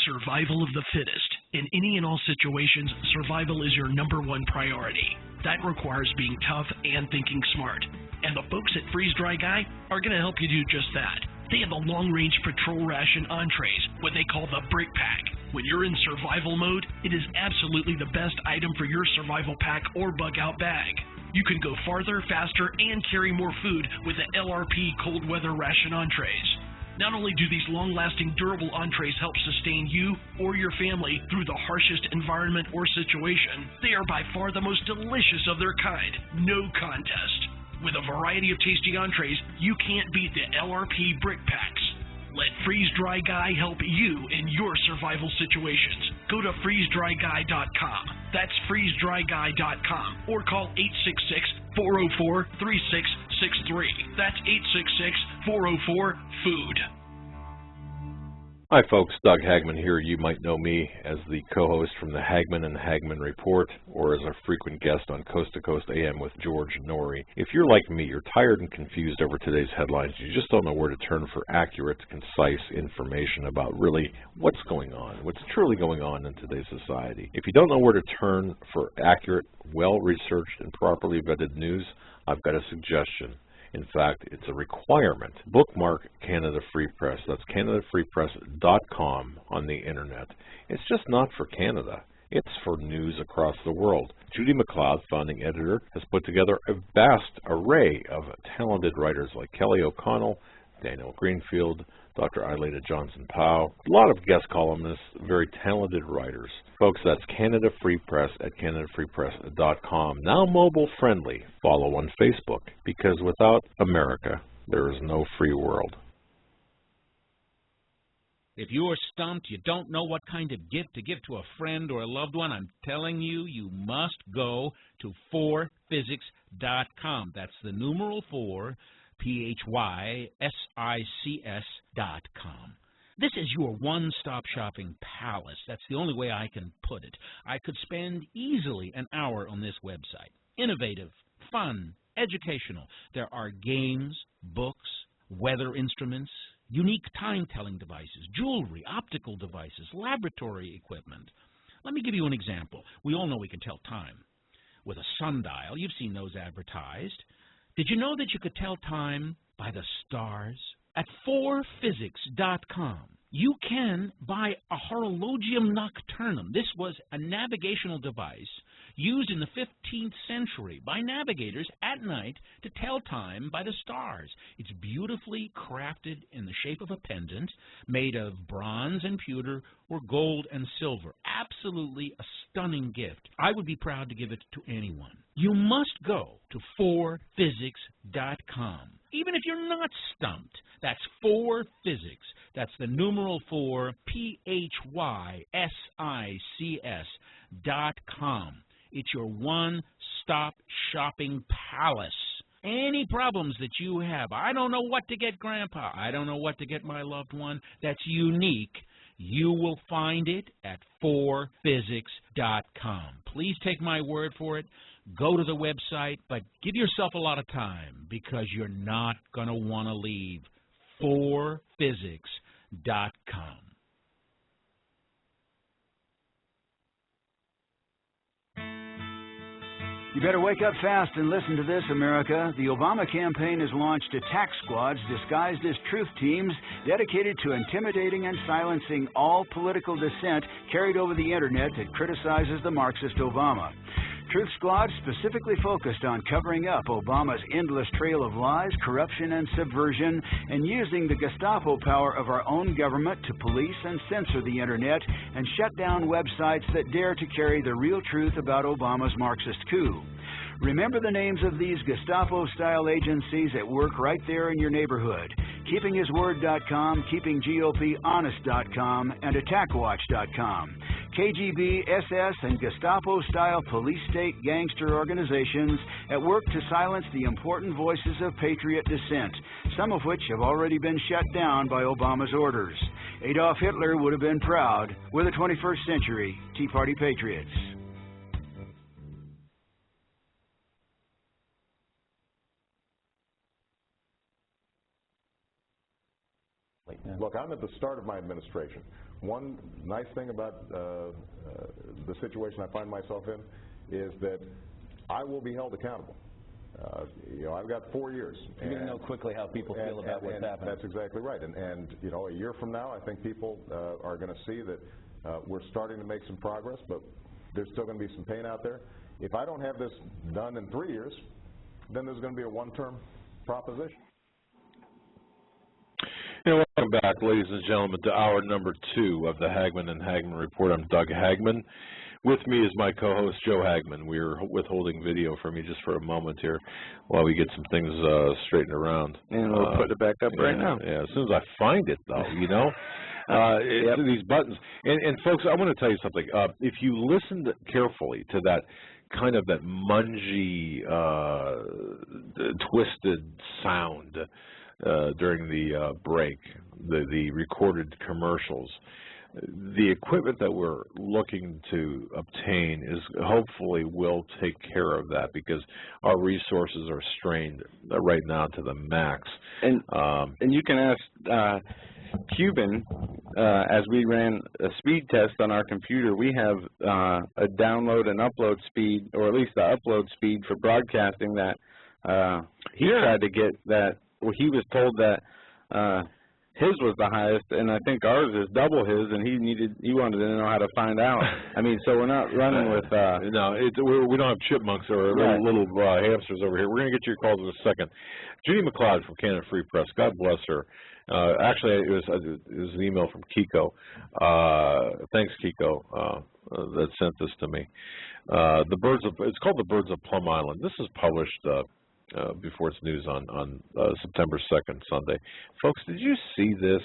Survival of the fittest. In any and all situations, survival is your #1 priority. That requires being tough and thinking smart. And the folks at Freeze Dry Guy are going to help you do just that. They have the long-range patrol ration entrees, what they call the Brick Pack. When you're in survival mode, it is absolutely the best item for your survival pack or bug-out bag. You can go farther, faster, and carry more food with the LRP cold weather ration entrees. Not only do these long-lasting, durable entrees help sustain you or your family through the harshest environment or situation, they are by far the most delicious of their kind. No contest. With a variety of tasty entrees, you can't beat the LRP Brick Packs. Let Freeze Dry Guy help you in your survival situations. Go to freezedryguy.com. That's freezedryguy.com, or call 866-404-3663. That's 866-404-FOOD. Hi folks, Doug Hagmann here. You might know me as the co-host from the Hagmann and Hagmann Report, or as a frequent guest on Coast to Coast AM with George Norrie. If you're like me, you're tired and confused over today's headlines. You just don't know where to turn for accurate, concise information about really what's going on, what's truly going on in today's society. If you don't know where to turn for accurate, well-researched, and properly vetted news, I've got a suggestion. In fact, it's a requirement. Bookmark Canada Free Press. That's CanadaFreePress.com on the internet. It's just not for Canada. It's for news across the world. Judy McLeod, founding editor, has put together a vast array of talented writers like Kelly O'Connell, Daniel Greenfield, Dr. Aileta Johnson-Powell, a lot of guest columnists, very talented writers. Folks, that's Canada Free Press at CanadaFreePress.com. Now mobile friendly. Follow on Facebook, because without America, there is no free world. If you're stumped, you don't know what kind of gift to give to a friend or a loved one, I'm telling you, you must go to 4physics.com. That's the numeral 4, PHYSICS.com. This is your one-stop shopping palace. That's the only way I can put it. I could spend easily an hour on this website. Innovative, fun, educational. There are games, books, weather instruments, unique time-telling devices, jewelry, optical devices, laboratory equipment. Let me give you an example. We all know we can tell time with a sundial. You've seen those advertised. Did you know that you could tell time by the stars? At 4physics.com, You can buy a horologium nocturnum. This was a navigational device used in the 15th century by navigators at night to tell time by the stars. It's beautifully crafted in the shape of a pendant made of bronze and pewter or gold and silver. Absolutely a stunning gift. I would be proud to give it to anyone. You must go to 4physics.com. Even if you're not stumped, that's 4physics. That's the numeral 4, PHYSICS.com. It's your one-stop shopping palace. Any problems that you have, I don't know what to get Grandpa, I don't know what to get my loved one, that's unique, you will find it at 4physics.com. Please take my word for it. Go to the website, but give yourself a lot of time because you're not going to want to leave. 4physics.com. You better wake up fast and listen to this, America. The Obama campaign has launched attack squads disguised as truth teams dedicated to intimidating and silencing all political dissent carried over the Internet that criticizes the Marxist Obama. Truth Squad specifically focused on covering up Obama's endless trail of lies, corruption, and subversion, and using the Gestapo power of our own government to police and censor the Internet and shut down websites that dare to carry the real truth about Obama's Marxist coup. Remember the names of these Gestapo-style agencies at work right there in your neighborhood. KeepingHisWord.com, KeepingGOPHonest.com, and AttackWatch.com. KGB, SS, and Gestapo-style police-state gangster organizations at work to silence the important voices of patriot dissent, some of which have already been shut down by Obama's orders. Adolf Hitler would have been proud. We're the 21st century Tea Party patriots. Look, I'm at the start of my administration. One nice thing about the situation I find myself in is that I will be held accountable. You know, I've got 4 years. You're going to know quickly how people feel about what's happening. That's exactly right. And you know, a year from now, I think people are going to see that we're starting to make some progress, but there's still going to be some pain out there. If I don't have this done in 3 years, then there's going to be a one-term proposition. Welcome back, ladies and gentlemen, to hour number 2 of the Hagmann and Hagmann Report. I'm Doug Hagmann. With me is my co-host, Joe Hagmann. We're withholding video from you just for a moment here while we get some things straightened around. And we'll put it back up right now. Yeah, as soon as I find it, though, you know. Yep. These buttons. And folks, I want to tell you something. If you listened carefully to that kind of that mungy, twisted sound during the break, the recorded commercials, the equipment that we're looking to obtain is hopefully will take care of that, because our resources are strained right now to the max. And you can ask Cuban, as we ran a speed test on our computer, we have a download and upload speed, or at least the upload speed for broadcasting that he tried to get that. Well, he was told that his was the highest, and I think ours is double his, and he wanted to know how to find out. I mean, so we're not running with no, we don't have chipmunks or little hamsters over here. We're going to get your calls in a second. Judy McLeod from Canada Free Press, God bless her. Actually, it was an email from Kiko. Thanks, Kiko, that sent this to me. It's called The Birds of Plum Island. This is published before its news on September 2nd, Sunday. Folks, did you see this?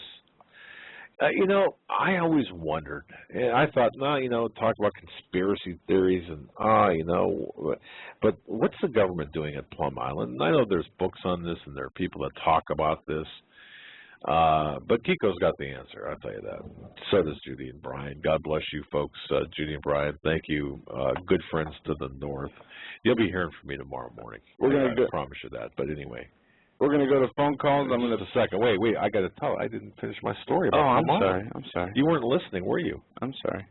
You know, I always wondered. I thought, no, you know, talk about conspiracy theories and, you know, but what's the government doing at Plum Island? And I know there's books on this and there are people that talk about this. But Kiko's got the answer, I'll tell you that. So does Judy and Brian. God bless you folks, Judy and Brian. Thank you. Good friends to the north. You'll be hearing from me tomorrow morning. I promise you that. But anyway. We're going to go to phone calls. I'm going to... Just a second. Wait. I got to tell. I didn't finish my story about I'm sorry. You weren't listening, were you? I'm sorry.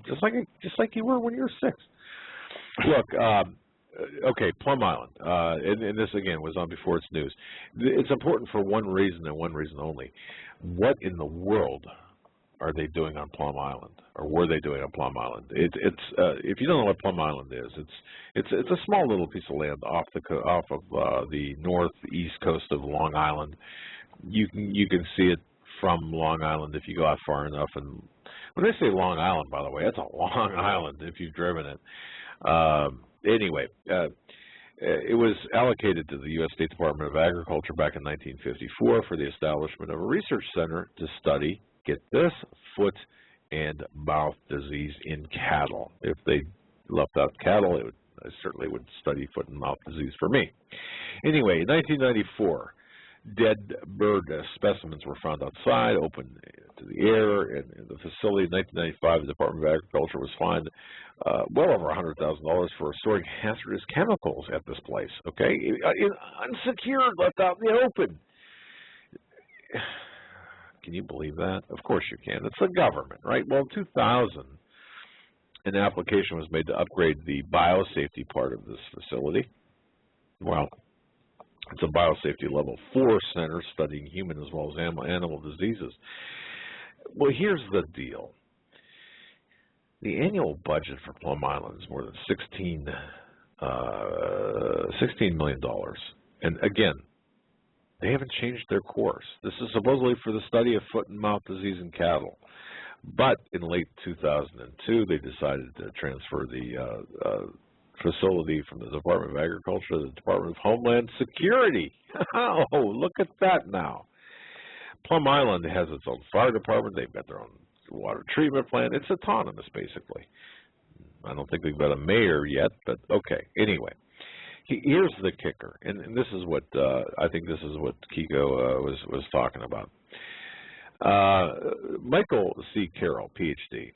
Just like you were when you were 6. Look, Okay, Plum Island, and this again was on before its news. It's important for one reason and one reason only. What in the world are they doing on Plum Island, or were they doing on Plum Island? If you don't know what Plum Island is, it's a small little piece of land off of the northeast coast of Long Island. You can see it from Long Island if you go out far enough. And when they say Long Island, by the way, that's a long island if you've driven it. Anyway, it was allocated to the U.S. State Department of Agriculture back in 1954 for the establishment of a research center to study, get this, foot and mouth disease in cattle. If they left out cattle, I certainly would study foot and mouth disease for me. Anyway, in 1994, dead bird specimens were found outside, open to the air, and in the facility. In 1995, the Department of Agriculture was fined well over $100,000 for storing hazardous chemicals at this place. Okay, unsecured, left out in the open. Can you believe that? Of course you can. It's the government, right? Well, in 2000, an application was made to upgrade the biosafety part of this facility. Well, it's a biosafety level 4 center studying human as well as animal diseases. Well, here's the deal. The annual budget for Plum Island is more than $16 million. And again, they haven't changed their course. This is supposedly for the study of foot and mouth disease in cattle. But in late 2002, they decided to transfer the facility from the Department of Agriculture to the Department of Homeland Security. Oh, look at that now. Plum Island has its own fire department. They've got their own water treatment plant. It's autonomous, basically. I don't think they've got a mayor yet, but okay. Anyway, here's the kicker, and this is what I think this is what Kiko was talking about. Michael C. Carroll, Ph.D.,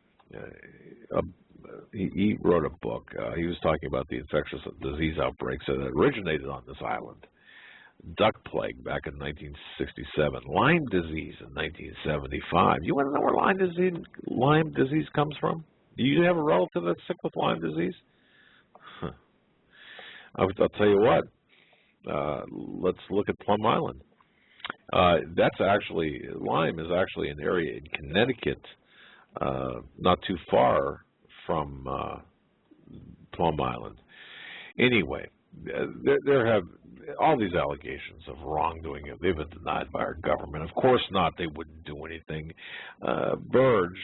he wrote a book. He was talking about the infectious disease outbreaks that originated on this island. Duck plague back in 1967, Lyme disease in 1975. You want to know where Lyme disease comes from? Do you have a relative that's sick with Lyme disease? Huh. I'll tell you what. Let's look at Plum Island. That's actually, Lyme is actually an area in Connecticut, not too far from Plum Island. Anyway, there have all these allegations of wrongdoing. They've been denied by our government. Of course not. They wouldn't do anything. Birds,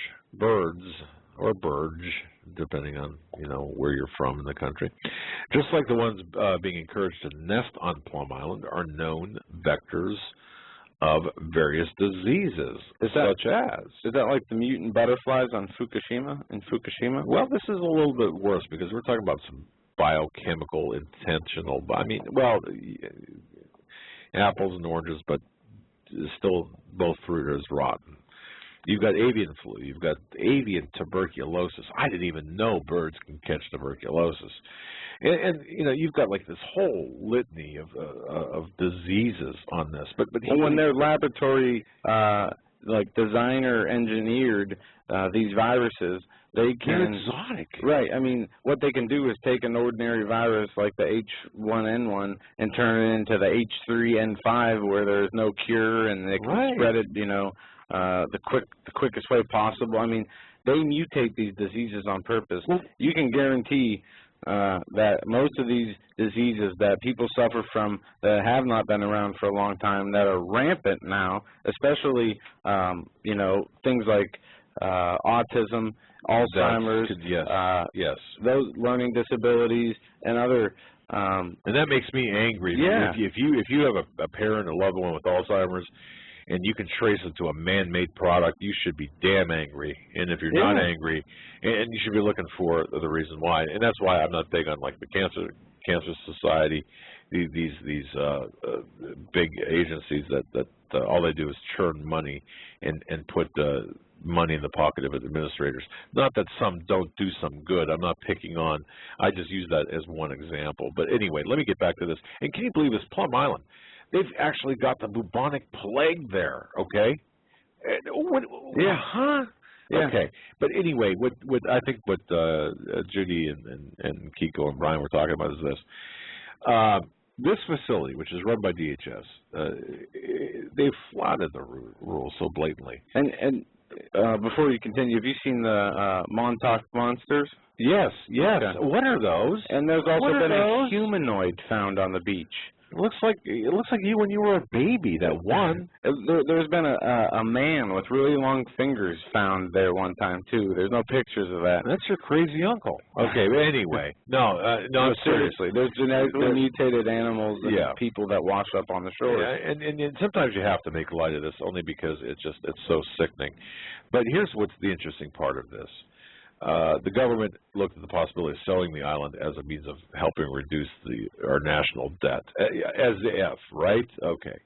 or Burge, depending on where you're from in the country, just like the ones being encouraged to nest on Plum Island, are known vectors of various diseases, Is that like the mutant butterflies on Fukushima? In Fukushima? Well, this is a little bit worse because we're talking about some biochemical, intentional. Apples and oranges, but still both fruit is rotten. You've got avian flu. You've got avian tuberculosis. I didn't even know birds can catch tuberculosis. And you've got like this whole litany of diseases on this. But when they're laboratory like designer engineered these viruses, they're exotic. Right. I mean, what they can do is take an ordinary virus like the H1N1 and turn it into the H3N5 where there's no cure, and they can spread it, the quickest way possible. I mean, they mutate these diseases on purpose. You can guarantee that most of these diseases that people suffer from that have not been around for a long time, that are rampant now, especially, things like autism, Alzheimer's, yes, those learning disabilities, and other. And that makes me angry. Yeah. If you have a parent, a loved one with Alzheimer's, and you can trace it to a man-made product, you should be damn angry. And if you're not angry, and you should be looking for the reason why. And that's why I'm not big on like the Cancer Society, these big agencies that all they do is churn money and put money in the pocket of administrators. Not that some don't do some good. I'm not picking on. I just use that as one example. But anyway, let me get back to this. And can you believe this? Plum Island, they've actually got the bubonic plague there, okay? Yeah. Okay, but anyway, what I think what Judy and Kiko and Brian were talking about is this. This facility, which is run by DHS, they've flouted the rules so blatantly. And before you continue, have you seen the Montauk monsters? Yes, yes. Okay. What are those? And there's also been a humanoid found on the beach. It looks like you when you were a baby. That one. There's been a man with really long fingers found there one time too. There's no pictures of that. That's your crazy uncle. Okay, but anyway, no, seriously. There's genetically mutated animals and people that wash up on the shore. Yeah, and sometimes you have to make light of this only because it's so sickening. But here's what's the interesting part of this. The government looked at the possibility of selling the island as a means of helping reduce our national debt, as if, right? Okay.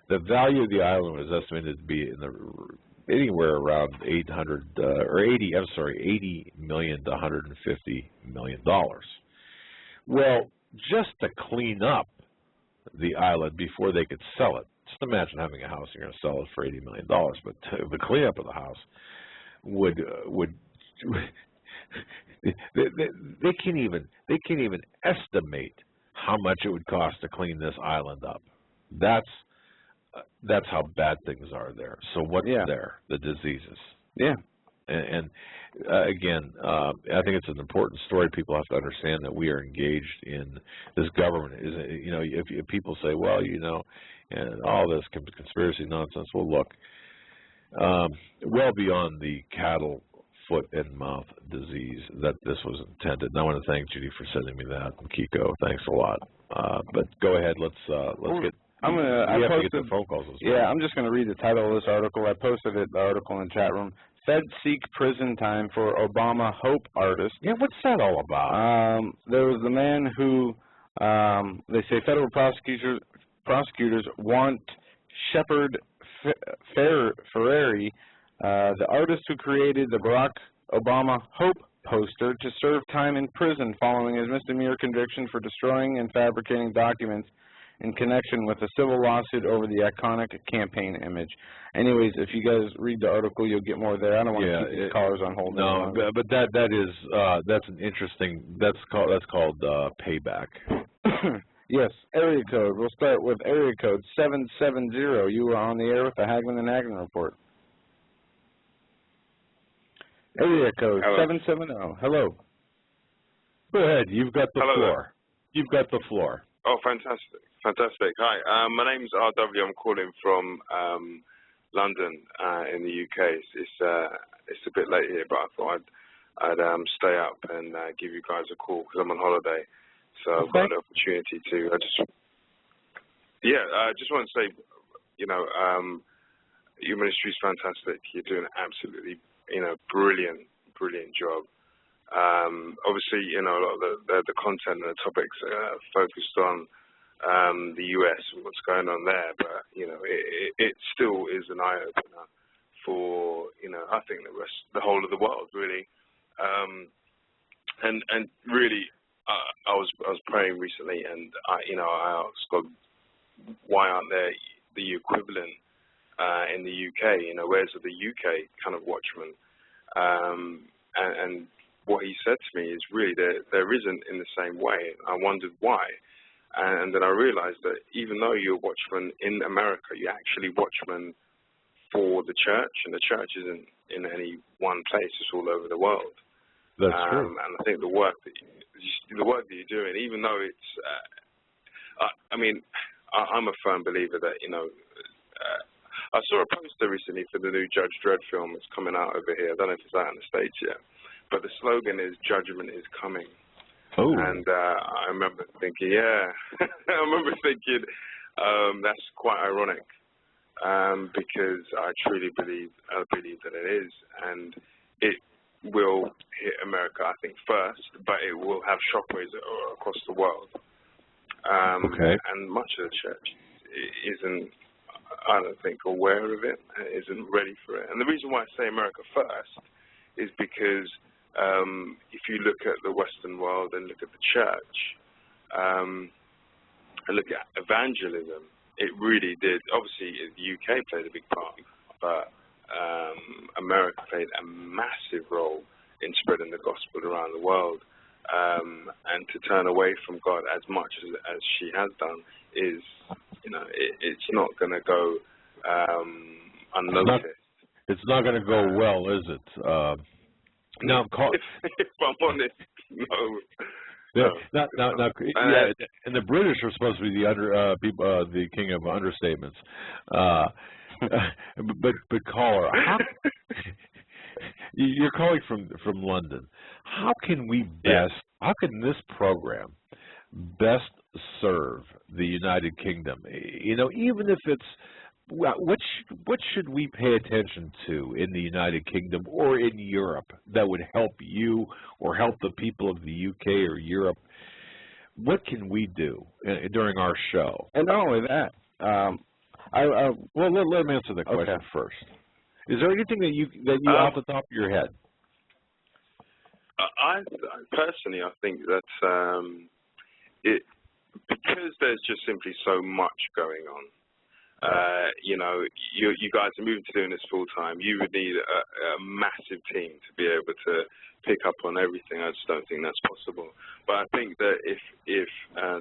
The value of the island was estimated to be anywhere around $80 million to $150 million. Well, just to clean up the island before they could sell it. Just imagine having a house and you're going to sell it for $80 million, but the cleanup of the house would they can't even estimate how much it would cost to clean this island up. That's how bad things are there. So what's there? The diseases. Yeah. And again, I think it's an important story. People have to understand that we are engaged in this government. If people say, well, and all this conspiracy nonsense. Well, look, well beyond the cattle, foot, and mouth disease that this was intended. And I want to thank Judy for sending me that, and Kiko, thanks a lot. But go ahead, let's get. We have to get the phone calls as well. Yeah, I'm just going to read the title of this article. I posted the article in the chat room. Feds seek prison time for Obama hope artist. Yeah, what's that all about? There was the man who they say federal prosecutors want Shepard Ferrari, the artist who created the Barack Obama Hope poster, to serve time in prison following his misdemeanor conviction for destroying and fabricating documents in connection with a civil lawsuit over the iconic campaign image. Anyways, if you guys read the article, you'll get more there. I don't want to keep these callers on hold. No, but that's an interesting. That's called payback. Yes, area code. We'll start with area code 770. You are on the air with the Hagmann and Hagmann report. Area code 770. Hello. Go ahead. You've got the floor. You've got the floor. Oh, fantastic. Fantastic. Hi. My name's RW. I'm calling from London in the UK. It's a bit late here, but I thought I'd stay up and give you guys a call because I'm on holiday. So I've got the opportunity to. I just want to say, your ministry is fantastic. You're doing an absolutely, brilliant job. Obviously, a lot of the content and the topics are focused on the US and what's going on there, but it still is an eye opener for I think the whole of the world really, and really. I was praying recently, and I asked God, why aren't there the equivalent in the UK? Where's the UK kind of watchman? And what he said to me is really there isn't in the same way. I wondered why, and then I realized that even though you're a watchman in America, you're actually watchman for the church, and the church isn't in any one place; it's all over the world. That's true. And I think the work that you're doing, even though it's, I'm a firm believer that, I saw a poster recently for the new Judge Dredd film that's coming out over here. I don't know if it's out in the States yet, but the slogan is "Judgment is coming." Oh. And I remember thinking, that's quite ironic, because I truly believe that it is, and it will hit America, I think, first, but it will have shockwaves across the world. And much of the church isn't, I don't think, aware of it, isn't ready for it. And the reason why I say America first is because if you look at the Western world and look at the church, and look at evangelism, it really did. Obviously, the UK played a big part, but America played played a massive role in spreading the gospel around the world. And to turn away from God as much as she has done is, you know, it's not going to go unnoticed. It's not going to go well, is it? Now, if I'm honest, no. Yeah, and the British are supposed to be the king of understatements. But caller, you're calling from London. How can we best? How can this program best serve the United Kingdom? You know, even if it's what should we pay attention to in the United Kingdom or in Europe that would help you or help the people of the UK or Europe? What can we do during our show? And not only that, well, let me answer the question first. Is there anything that you off the top of your head? I personally, I think that because there's just simply so much going on. You know, you guys are moving to doing this full time. You would need a massive team to be able to pick up on everything. I just don't think that's possible. But I think that if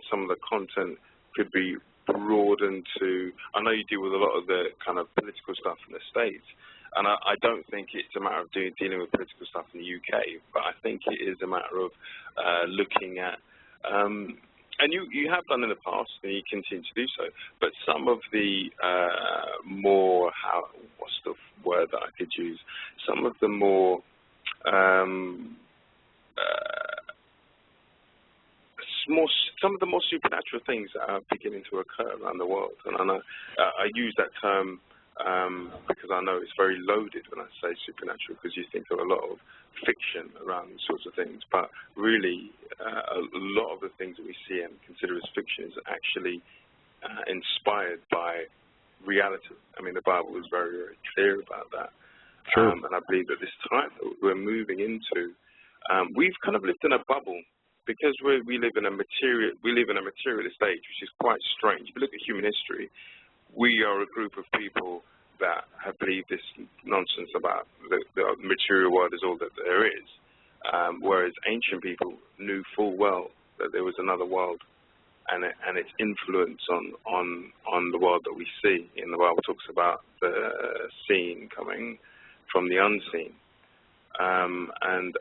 some of the content could be broadened to, I know you deal with a lot of the kind of political stuff in the States, and I don't think it's a matter of dealing with political stuff in the UK, but I think it is a matter of looking at, and you have done in the past, and you continue to do so, but some of the more, what's the word that I could use, some of the more some of the more supernatural things that are beginning to occur around the world, and I know I use that term because I know it's very loaded when I say supernatural, because you think of a lot of fiction around these sorts of things, but really a lot of the things that we see and consider as fiction is actually inspired by reality. I mean, the Bible is very, very clear about that. Sure. And I believe that this time that we're moving into, we've kind of lived in a bubble because we live in a materialist age, which is quite strange. If you look at human history, we are a group of people that have believed this nonsense about the material world is all that there is, whereas ancient people knew full well that there was another world, and its influence on the world that we see. And the Bible talks about the seen coming from the unseen, and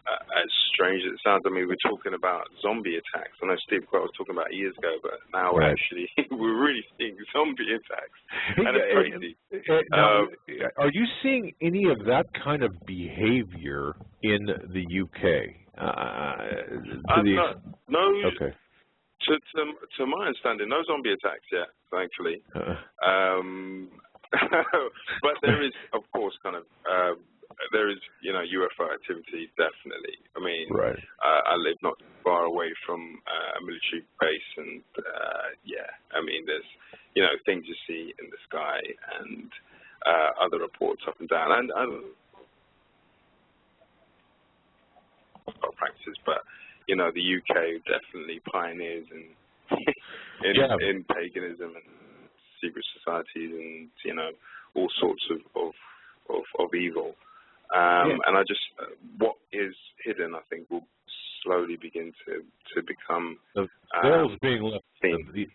as strange as it sounds, I mean, we're talking about zombie attacks. I know Steve Quell was talking about years ago, but now we're actually we're really seeing zombie attacks, and it's crazy. Now, are you seeing any of that kind of behavior in the UK? No. Okay. To my understanding, no zombie attacks yet, thankfully. But there is, of course, kind of. There is, you know, UFO activity, definitely. I mean, I live not far away from a military base, and I mean, there's, you know, things you see in the sky, and other reports up and down, and practices. But you know, the UK definitely pioneers in paganism and secret societies, and you know, all sorts of evil. And I just, what is hidden, I think, will slowly begin to become the veil is being lifted.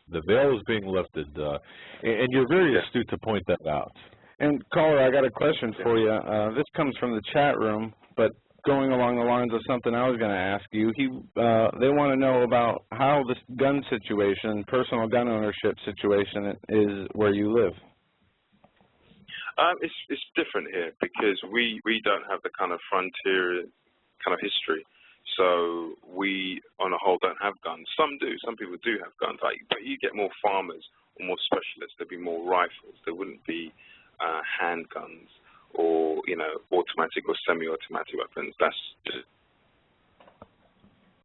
The veil is being lifted, and you're very astute to point that out. And caller, I got a question for you. This comes from the chat room, but going along the lines of something I was going to ask you. They want to know about how this gun situation, personal gun ownership situation, is where you live. It's different here because we don't have the kind of frontier kind of history. So we, on a whole, don't have guns. Some do. Some people do have guns. But you get more farmers or more specialists. There'd be more rifles. There wouldn't be handguns or, you know, automatic or semi-automatic weapons. That's just...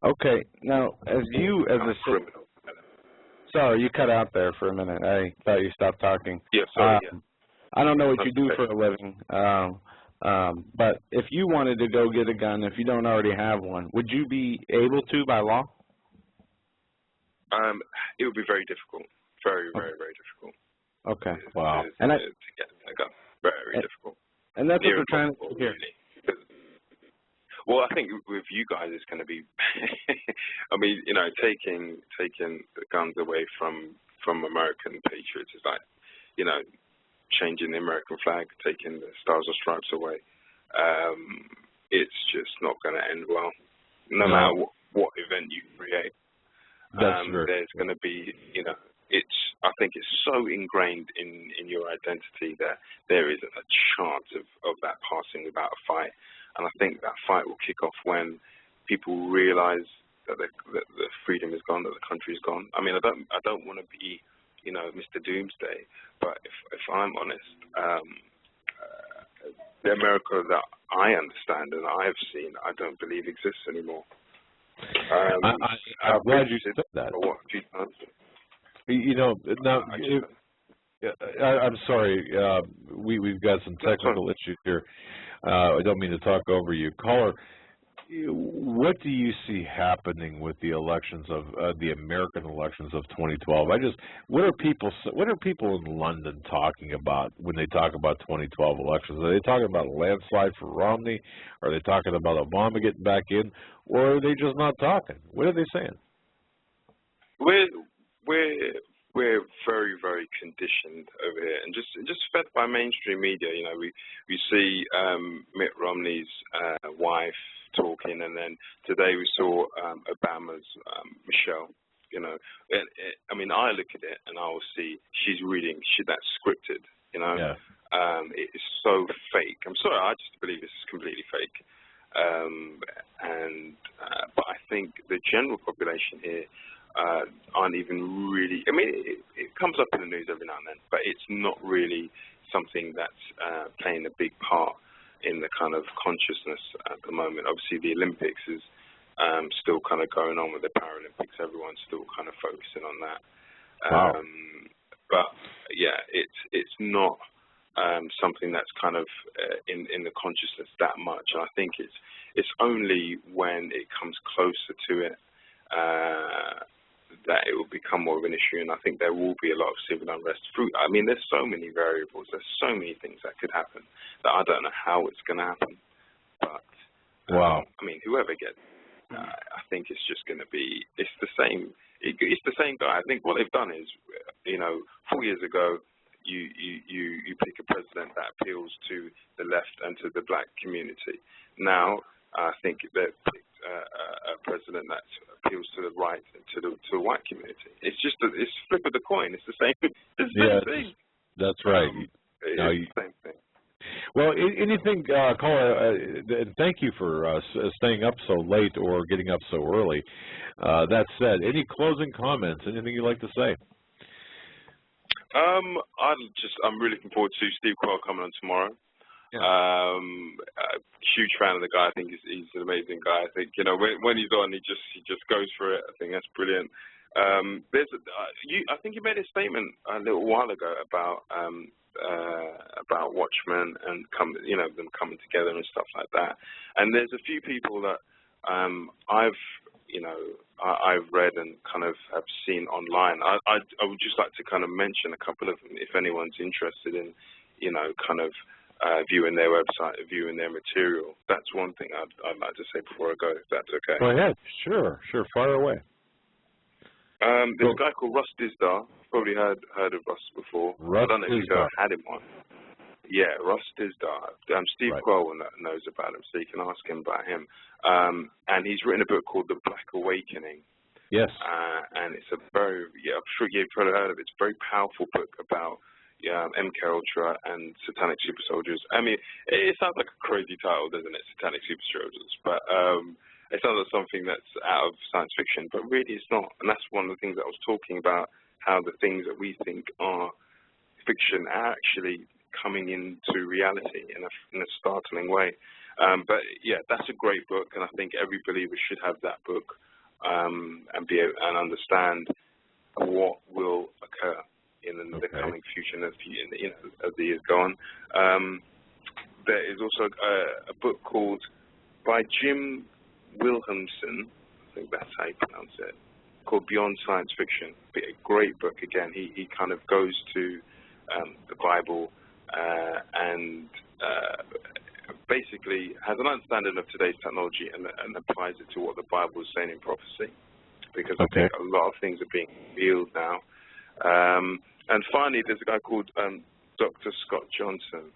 Okay. Now, as a criminal. Sorry, you cut out there for a minute. I thought you stopped talking. Yeah, sorry. I don't know what you do for a living, but if you wanted to go get a gun, if you don't already have one, would you be able to by law? It would be very difficult. Very, very, very difficult. Okay. Wow. To get a gun. Very difficult. And And that's what they're trying to do here. Really. Well, I think with you guys, it's going to be, I mean, you know, taking the guns away from American patriots is like, you know, changing the American flag, taking the Stars and Stripes away. It's just not going to end well, no matter what event you create. There's going to be, you know, I think it's so ingrained in your identity that there isn't a chance of that passing without a fight. And I think that fight will kick off when people realize that the freedom is gone, that the country's gone. I mean, I don't want to be, you know, Mr. Doomsday, but if I'm honest, the America that I understand and I have seen, I don't believe exists anymore. I'm glad you said that. You know, now, I'm sorry, we've got some technical issues here. I don't mean to talk over you. Caller, what do you see happening with the elections of the American elections of 2012? What are people in London talking about when they talk about 2012 elections? Are they talking about a landslide for Romney? Are they talking about Obama getting back in? Or are they just not talking? What are they saying? We're very, very conditioned over here, and just fed by mainstream media. You know, we see Mitt Romney's wife talking, and then today we saw Obama's Michelle. You know, I mean, I look at it and I will see she's reading. That's scripted. You know, it's so fake. I'm sorry, I just believe it's completely fake. But I think the general population here aren't even really, I mean, it comes up in the news every now and then, but it's not really something that's playing a big part in the kind of consciousness at the moment. Obviously, the Olympics is still kind of going on with the Paralympics. Everyone's still kind of focusing on that. Wow. But yeah, it's not something that's kind of in the consciousness that much. And I think it's only when it comes closer to it that it will become more of an issue. And I think there will be a lot of civil unrest. I mean, there's so many variables. There's so many things that could happen that I don't know how it's going to happen. But wow. I mean, whoever gets, I think it's just going to be. It's the same. It's the same guy. I think what they've done is, you know, 4 years ago, you pick a president that appeals to the left and to the black community. Now, I think they've picked a president that appeals to the right and to the white community. It's just it's flip of the coin. It's the same. It's the same thing. That's right. It's the same thing. Well, anything, caller, and thank you for staying up so late or getting up so early. That said, any closing comments? Anything you'd like to say? I'm really looking forward to Steve Quayle coming on tomorrow. Yeah. Huge fan of the guy. I think he's an amazing guy. I think, you know, when he's on, he just goes for it. I think that's brilliant. I think you made a statement a little while ago about Watchmen and them coming together and stuff like that. And there's a few people that I've read and kind of have seen online. I would just like to kind of mention a couple of them if anyone's interested in, you know, kind of viewing their website, viewing their material. That's one thing I'd like to say before I go, if that's okay. Go ahead. Sure. Fire away. There's a guy called Russ Dizdar. Probably heard of Russ before. I don't know if you've ever had him on. Yeah, Russ Dizdar. Steve Quayle knows about him, so you can ask him about him. And he's written a book called The Black Awakening. Yes. And it's a very, I'm sure you've probably heard of it. It's a very powerful book about MK Ultra and satanic super soldiers. I mean, it sounds like a crazy title, doesn't it? Satanic super soldiers. But it sounds like something that's out of science fiction, but really it's not. And that's one of the things that I was talking about, how the things that we think are fiction are actually coming into reality in a startling way. But yeah, that's a great book, and I think every believer should have that book and understand what will occur in the coming future as the years go on. There is also a book called by Jim Wilhelmsen, I think that's how you pronounce it, called Beyond Science Fiction. A great book. Again, he kind of goes to the Bible and has an understanding of today's technology and applies it to what the Bible is saying in prophecy, because I think a lot of things are being revealed now. And finally, there's a guy called Dr. Scott Johnson.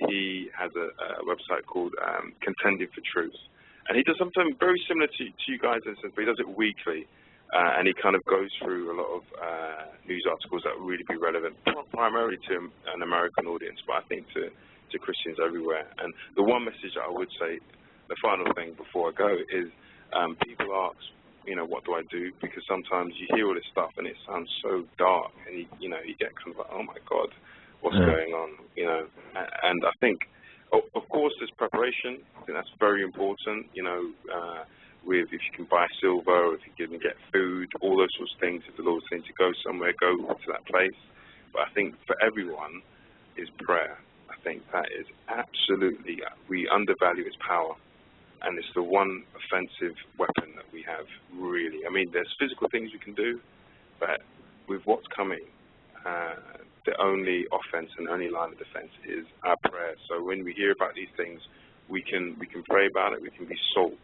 He has a website called Contending for Truth. And he does something very similar to you guys, in a sense, but he does it weekly. And he kind of goes through a lot of news articles that would really be relevant, primarily to an American audience, but I think to Christians everywhere. And the one message that I would say, the final thing before I go, is people ask, what do I do? Because sometimes you hear all this stuff and it sounds so dark, and you get kind of like, oh my God, what's going on? And I think, of course, there's preparation. I think that's very important. With if you can buy silver, or if you can get food, all those sorts of things. If the Lord's saying to go somewhere, go to that place. But I think for everyone is prayer. I think that is absolutely, we undervalue its power. And it's the one offensive weapon that we have, really. I mean, there's physical things we can do, but with what's coming, the only offense and only line of defense is our prayer. So when we hear about these things, we can pray about it. We can be salt,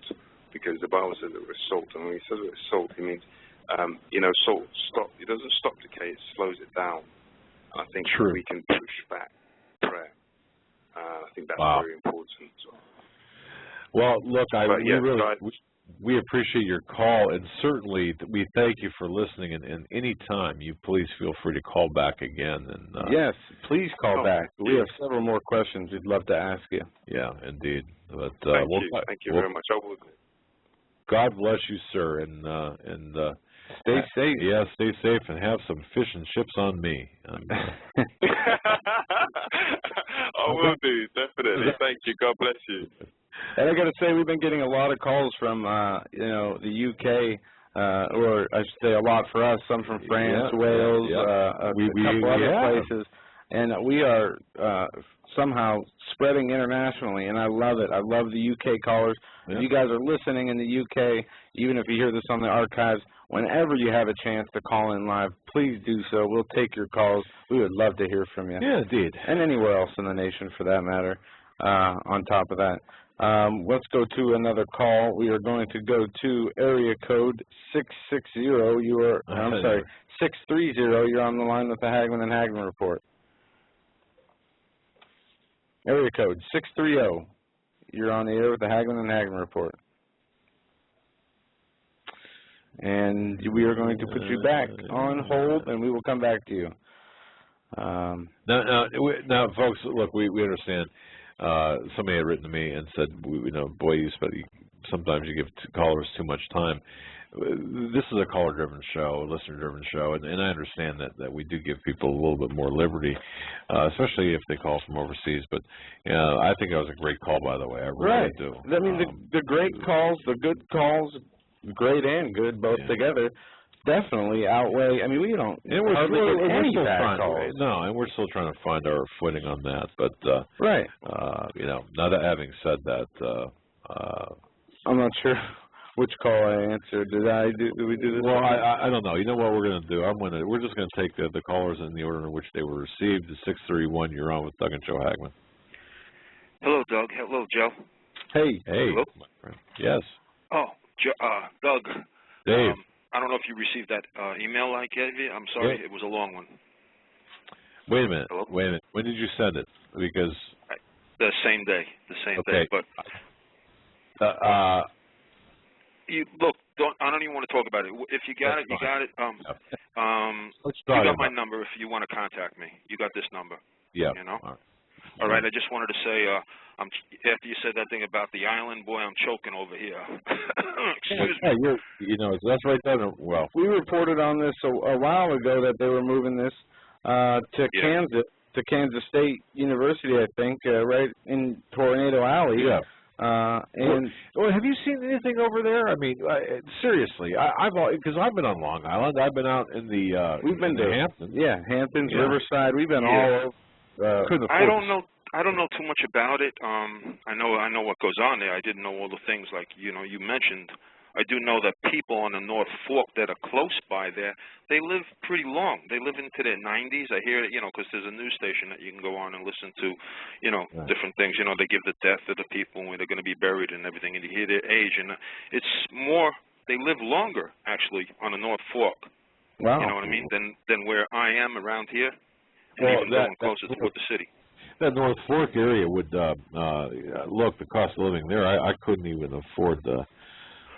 because the Bible says that we're salt. And when he says we're salt, he means, salt it doesn't stop decay, it slows it down. And I think we can push back prayer. I think that's very important. So. Well, look, we appreciate your call, and certainly we thank you for listening. And any time, you please feel free to call back again. And yes, please call back. We have several more questions we'd love to ask you. Yeah, indeed. But thank you very much. God bless you, sir, and stay safe. Yeah, stay safe, and have some fish and chips on me. I will do, definitely. Thank you. God bless you. And I got to say, we've been getting a lot of calls from, the UK, or I should say a lot for us, some from France, Wales, a couple other places. And we are somehow spreading internationally, and I love it. I love the UK callers. If you guys are listening in the UK, even if you hear this on the archives, whenever you have a chance to call in live, please do so. We'll take your calls. We would love to hear from you. Yeah, indeed. And anywhere else in the nation, for that matter, on top of that. Let's go to another call. We are going to go to area code 660. You are, I'm sorry, 630. You're on the line with the Hagmann and Hagmann report. Area code 630. You're on the air with the Hagmann and Hagmann report. And we are going to put you back on hold, and we will come back to you. Now, folks, look, we understand. Somebody had written to me and said, boy, sometimes you give callers too much time. This is a caller-driven show, a listener-driven show, and I understand that we do give people a little bit more liberty, especially if they call from overseas. But I think that was a great call, by the way. I really do. I mean, the great calls, the good calls, great and good both together, definitely outweigh. I mean, we don't hardly get any bad calls. No, and we're still trying to find our footing on that. But now that having said that, I'm not sure which call I answered. Did we do this? Well, I don't know. You know what we're going to do? We're just going to take the callers in the order in which they were received. The 631. You're on with Doug and Joe Hagmann. Hello, Doug. Hello, Joe. Hey. Hello? My friend. Yes. Oh, Doug. Dave. I don't know if you received that email I gave you. I'm sorry, it was a long one. Wait a minute. Hello? Wait a minute. When did you send it? Because the same day. The same day. But you look. I don't even want to talk about it. If you got it, you got it. You got my number. If you want to contact me, you got this number. Yeah. You know. All right. I just wanted to say, after you said that thing about the island, boy, I'm choking over here. Excuse me. That's right there. Well, we reported on this a while ago that they were moving this to Kansas State University, I think, right in Tornado Alley. Yeah. And have you seen anything over there? I mean, seriously, because I've been on Long Island. I've been out in the we've been to Hamptons. Yeah, Hamptons, Riverside. We've been all over. I don't know too much about it. I know what goes on there. I didn't know all the things like you mentioned. I do know that people on the North Fork that are close by there, they live pretty long. They live into their 90s. I hear it, because there's a news station that you can go on and listen to, different things. They give the death of the people when they're going to be buried and everything, and you hear their age. And it's more, they live longer, actually, on the North Fork. Wow. You know what I mean? Than where I am around here, and even going closer toward the city. That North Fork area would, look, the cost of living there, I couldn't even afford the...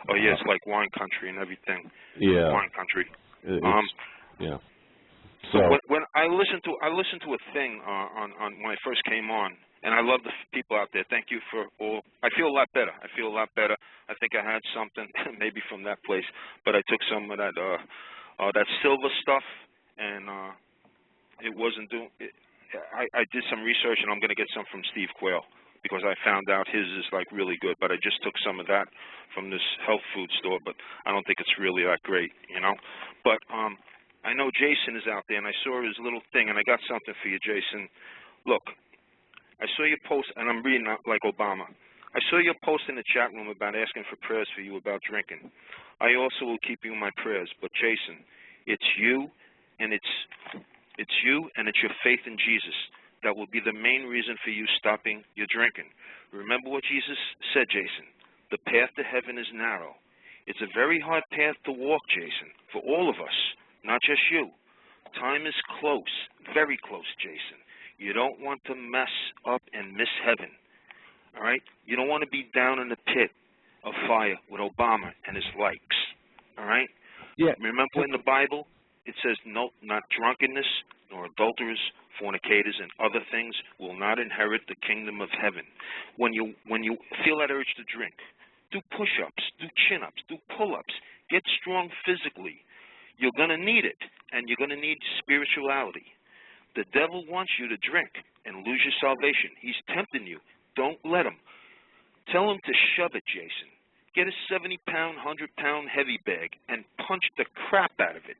Oh, yeah, it's like wine country and everything. Yeah. Wine country. Yeah. So when I listened to a thing on when I first came on, and I love the people out there. Thank you for all. I feel a lot better. I think I had something maybe from that place, but I took some of that silver stuff, and it wasn't doing. I did some research, and I'm going to get some from Steve Quayle, because I found out his is like really good, but I just took some of that from this health food store, but I don't think it's really that great, But I know Jason is out there, and I saw his little thing, and I got something for you, Jason. Look, I saw your post, and I'm reading like Obama. I saw your post in the chat room about asking for prayers for you about drinking. I also will keep you in my prayers, but Jason, it's you, and it's your faith in Jesus that will be the main reason for you stopping your drinking. Remember what Jesus said, Jason. The path to heaven is narrow. It's a very hard path to walk, Jason, for all of us, not just you. Time is close, very close, Jason. You don't want to mess up and miss heaven, all right? You don't want to be down in the pit of fire with Obama and his likes, all right? Yeah. Remember in the Bible, it says, no, not drunkenness, nor adulterers, fornicators, and other things will not inherit the kingdom of heaven. When you feel that urge to drink, do push-ups, do chin-ups, do pull-ups, get strong physically. You're going to need it, and you're going to need spirituality. The devil wants you to drink and lose your salvation. He's tempting you. Don't let him. Tell him to shove it, Jason. Get a 70-pound, 100-pound heavy bag and punch the crap out of it.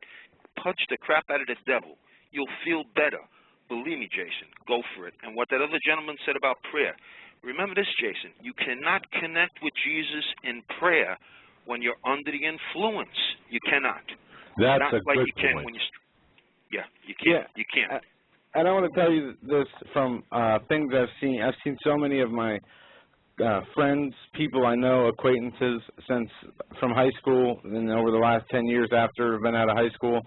Punch the crap out of the devil. You'll feel better. Believe me, Jason, go for it. And what that other gentleman said about prayer, remember this, Jason, you cannot connect with Jesus in prayer when you're under the influence. You cannot. That's Not a like good you can point. when you you can't. Yeah. You can't. And I want to tell you this from things I've seen. I've seen so many of my friends, people I know, acquaintances from high school and over the last 10 years after I've been out of high school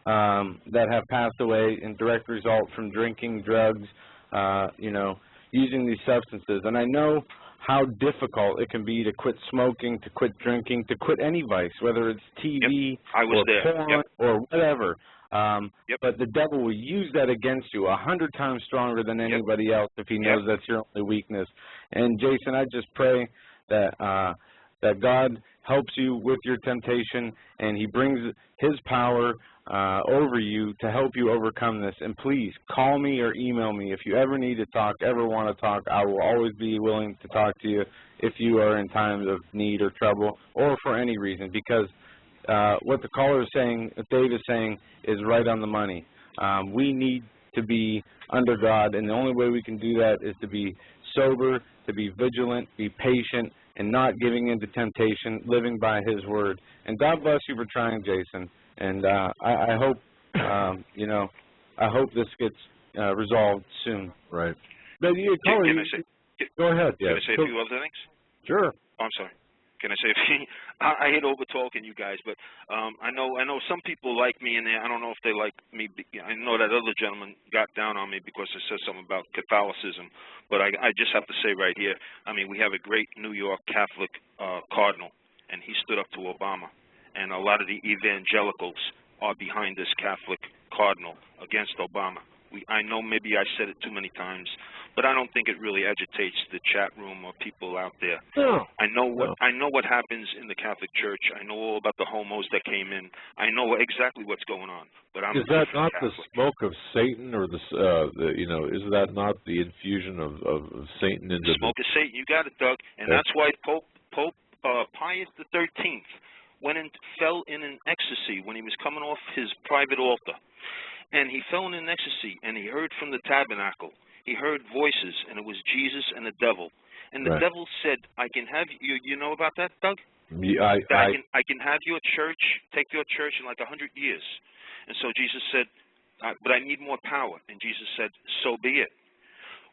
that have passed away in direct result from drinking, drugs, using these substances. And I know how difficult it can be to quit smoking, to quit drinking, to quit any vice, whether it's TV or porn or whatever. But the devil will use that against you 100 times stronger than anybody else if he knows that's your only weakness. And Jason, I just pray that that God helps you with your temptation and he brings his power over you to help you overcome this. And please call me or email me if you ever need to talk, ever want to talk. I will always be willing to talk to you if you are in times of need or trouble or for any reason, because what the caller is saying, Dave is saying, is right on the money. We need to be under God, and the only way we can do that is to be sober, to be vigilant, be patient, and not giving into temptation, living by his word. And God bless you for trying, Jason. And I hope, I hope this gets resolved soon. Right. Can I say? Go ahead. Can I say a few other things? Sure. Oh, I'm sorry. Can I say? I hate over talking you guys, but I know some people like me in there. I don't know if they like me. I know that other gentleman got down on me because I said something about Catholicism, but I just have to say right here. I mean, we have a great New York Catholic cardinal, and he stood up to Obama, and a lot of the evangelicals are behind this Catholic cardinal against Obama. I know maybe I said it too many times, but I don't think it really agitates the chat room or people out there. No. I know what happens in the Catholic Church. I know all about the homos that came in. I know exactly what's going on. But is that not Catholic. The smoke of Satan, or is that not the infusion of Satan into the smoke of Satan? You got it, Doug. And that's why Pope Pius XIII fell in an ecstasy when he was coming off his private altar. And he fell in an ecstasy, and he heard from the tabernacle. He heard voices, and it was Jesus and the devil. And the devil said, I can have you. You know about that, Doug? I can have your church, take your church in like 100 years. And so Jesus said, but I need more power. And Jesus said, so be it.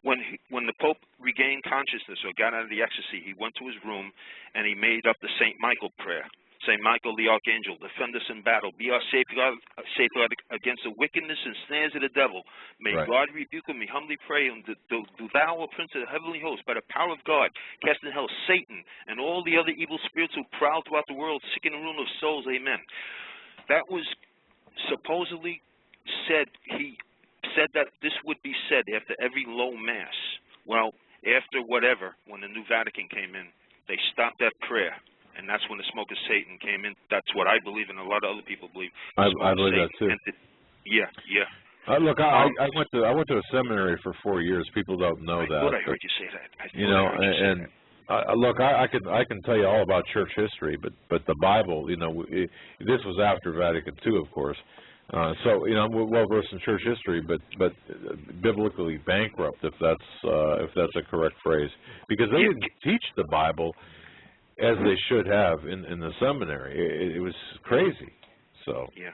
When the Pope regained consciousness or got out of the ecstasy, he went to his room and he made up the St. Michael prayer. St. Michael the Archangel, defend us in battle. Be our safeguard against the wickedness and snares of the devil. May God rebuke him. We humbly pray him. Do thou, O Prince of the heavenly host, by the power of God, cast in hell Satan and all the other evil spirits who prowl throughout the world, seeking the ruin of souls. Amen. That was supposedly said. He said that this would be said after every low mass. Well, after whatever, when the new Vatican came in, they stopped that prayer. And that's when the smoke of Satan came in. That's what I believe, and a lot of other people believe. I believe that too. Yeah. Look, I went to a seminary for 4 years. People don't know that. I thought I heard you say that. Look, I can tell you all about church history, but the Bible, this was after Vatican II, of course. So I'm well versed in church history, but biblically bankrupt, if that's a correct phrase, because they didn't teach the Bible as they should have in the seminary. It was crazy. So yeah.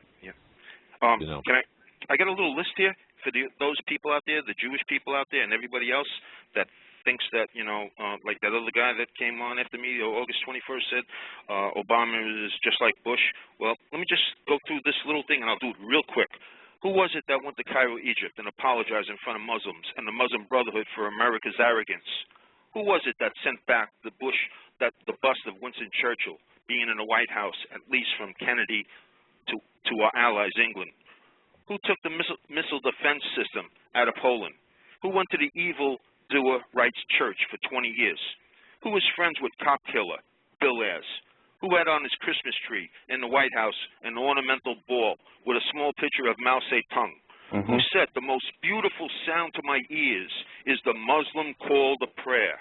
I got a little list here for those people out there, the Jewish people out there, and everybody else that thinks that like that other guy that came on after me, August 21st, said Obama is just like Bush. Well, let me just go through this little thing, and I'll do it real quick. Who was it that went to Cairo, Egypt, and apologized in front of Muslims and the Muslim Brotherhood for America's arrogance? Who was it that sent back the bust of Winston Churchill being in the White House, at least from Kennedy to our allies, England? Who took the missile defense system out of Poland? Who went to the evil doer Rights Church for 20 years? Who was friends with cop killer Bill Ayers? Who had on his Christmas tree in the White House an ornamental ball with a small picture of Mao Zedong? Who said the most beautiful sound to my ears is the Muslim call to prayer?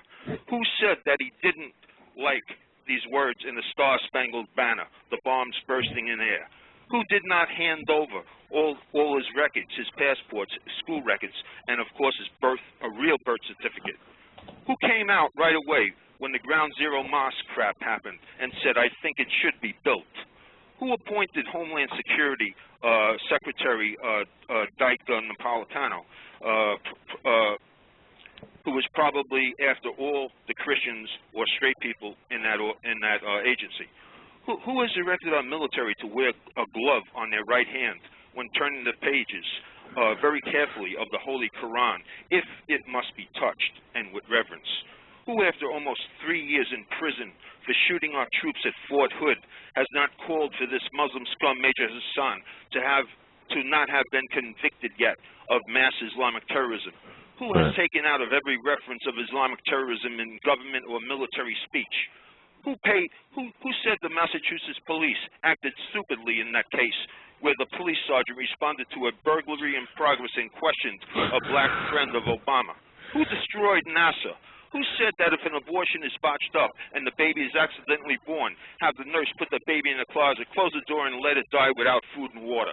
Who said that he didn't like these words in the Star-Spangled Banner, the bombs bursting in air? Who did not hand over all his records, his passports, school records, and of course a real birth certificate? Who came out right away when the Ground Zero mosque crap happened and said, I think it should be built? Who appointed Homeland Security Secretary Dyke Napolitano, who was probably after all the Christians or straight people in that agency? Who has directed our military to wear a glove on their right hand when turning the pages very carefully of the Holy Quran, if it must be touched and with reverence? Who, after almost 3 years in prison for shooting our troops at Fort Hood, has not called for this Muslim scum, Major Hassan, to not have been convicted yet of mass Islamic terrorism? Who has taken out of every reference of Islamic terrorism in government or military speech? Who said the Massachusetts police acted stupidly in that case where the police sergeant responded to a burglary in progress and questioned a black friend of Obama? Who destroyed NASA? Who said that if an abortion is botched up and the baby is accidentally born, have the nurse put the baby in the closet, close the door, and let it die without food and water?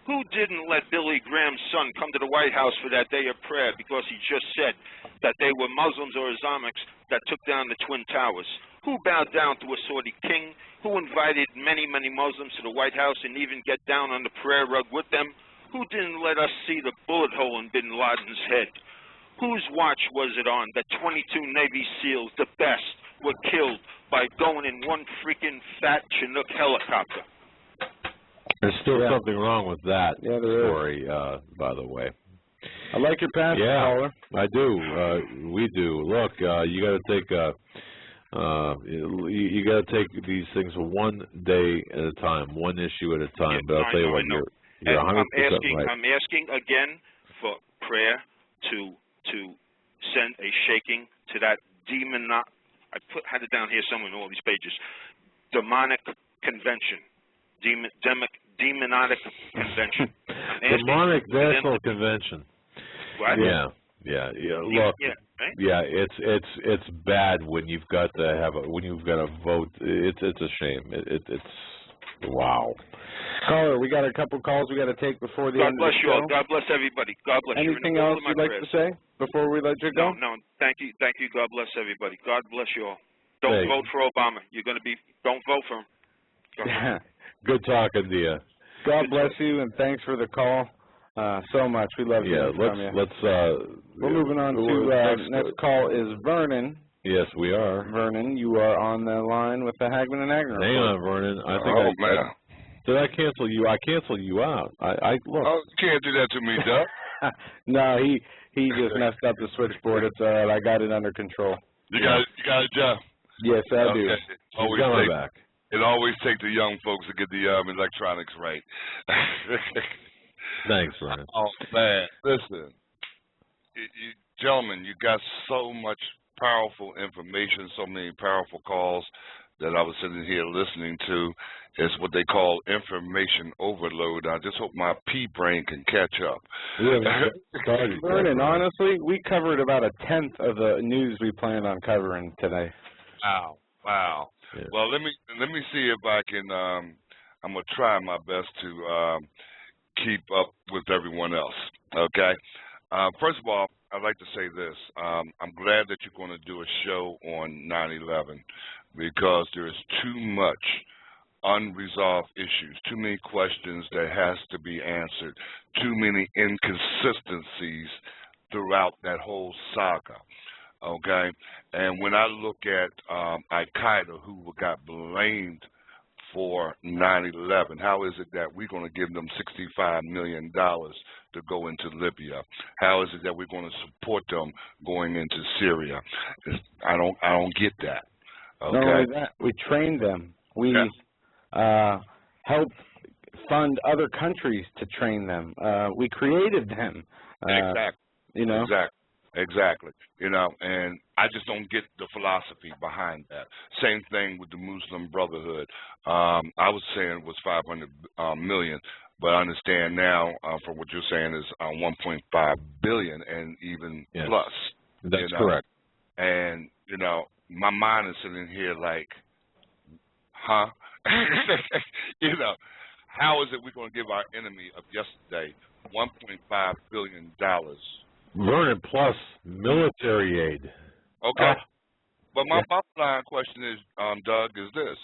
Who didn't let Billy Graham's son come to the White House for that day of prayer because he just said that they were Muslims or Islamics that took down the Twin Towers? Who bowed down to a Saudi king? Who invited many, many Muslims to the White House and even get down on the prayer rug with them? Who didn't let us see the bullet hole in bin Laden's head? Whose watch was it on that 22 Navy SEALs, the best, were killed by going in one freaking fat Chinook helicopter? There's still something wrong with that story, by the way. I like your passion, caller. I do. We do. Look, you got to take you got to take these things one day at a time, one issue at a time. But I'll tell you what, you're 100% right. I'm asking again for prayer to send a shaking to that demon. I had it down here somewhere in all these pages. Demonic convention, demonic convention. Demonic National Convention. What? Yeah. Look, it's bad when you've got to vote. It's a shame. It's wow. Caller, we got a couple calls we got to take before the end of the show. God bless you all. God bless everybody. God bless you. Anything else you'd like to say before we let you go? No. Thank you. God bless everybody. God bless you all. Don't vote for Obama. You're going to be, don't vote for him. Good talking to you. God bless you, and thanks for the call so much. We love hearing from you. We're moving on to next call is Vernon. Yes, we are. Vernon, you are on the line with the Hagmann and Agner. Hang on, Vernon. I think did I cancel you? I canceled you out. Look. Oh, you can't do that to me, Doug. No, he just messed up the switchboard. It's all right. I got it under control. You got it, Jeff? Yes, I do. It always takes the young folks to get the electronics right. Thanks, Vernon. Oh, man. Listen, gentlemen, you got so much powerful information, so many powerful calls that I was sitting here listening to. It's what they call information overload. I just hope my pea brain can catch up. Vernon, honestly, we covered about 1/10 of the news we planned on covering today. Wow. Yeah. Well, let me see if I can. I'm gonna try my best to keep up with everyone else. Okay. First of all, I'd like to say this. I'm glad that you're going to do a show on 9/11 because there's too much unresolved issues, too many questions that has to be answered, too many inconsistencies throughout that whole saga. Okay, and when I look at Al-Qaeda, who got blamed for 9/11, how is it that we're going to give them $65 million to go into Libya? How is it that we're going to support them going into Syria? I don't get that. Okay, not only that, we trained them. We helped fund other countries to train them. We created them. Exactly. You know. Exactly. You know, and I just don't get the philosophy behind that. Same thing with the Muslim Brotherhood. I was saying it was 500 million, but I understand now from what you're saying is 1.5 billion and even plus. That's correct. And, you know, my mind is sitting here like, huh? You know, how is it we're going to give our enemy of yesterday $1.5 billion? Vernon, plus military aid. Okay. But my bottom line question is, Doug, is this.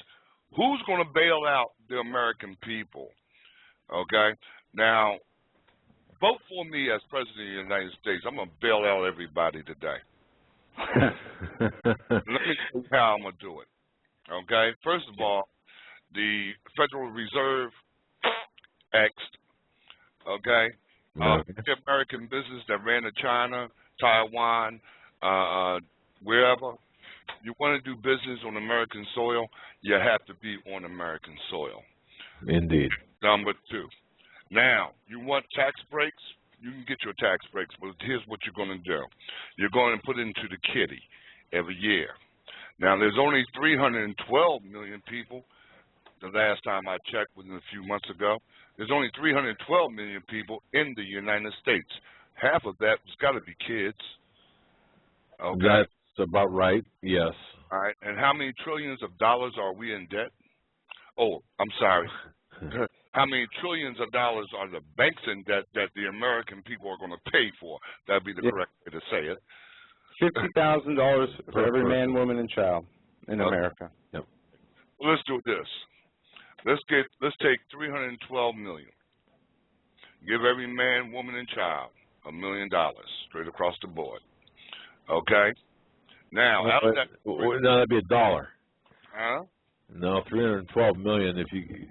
Who's going to bail out the American people? Okay? Now, vote for me as President of the United States. I'm going to bail out everybody today. Let me tell you how I'm going to do it. Okay? First of all, the Federal Reserve axed, okay? The American business that ran to China, Taiwan, wherever, you want to do business on American soil, you have to be on American soil. Indeed. Number two. Now, you want tax breaks? You can get your tax breaks, but here's what you're going to do. You're going to put into the kitty every year. Now, there's only 312 million people. The last time I checked, within a few months ago, there's only 312 million people in the United States. Half of that has got to be kids. Okay. That's about right, yes. All right, and how many trillions of dollars are we in debt? Oh, I'm sorry. How many trillions of dollars are the banks in debt that the American people are going to pay for? That would be the correct way to say it. $50,000 for every man, woman, and child in America. Yep. Well, let's do this. Let's take 312 million. Give every man, woman, and child $1 million straight across the board. Okay. Now, out of that, no, that'd be $1. Huh? No, 312 million. If you,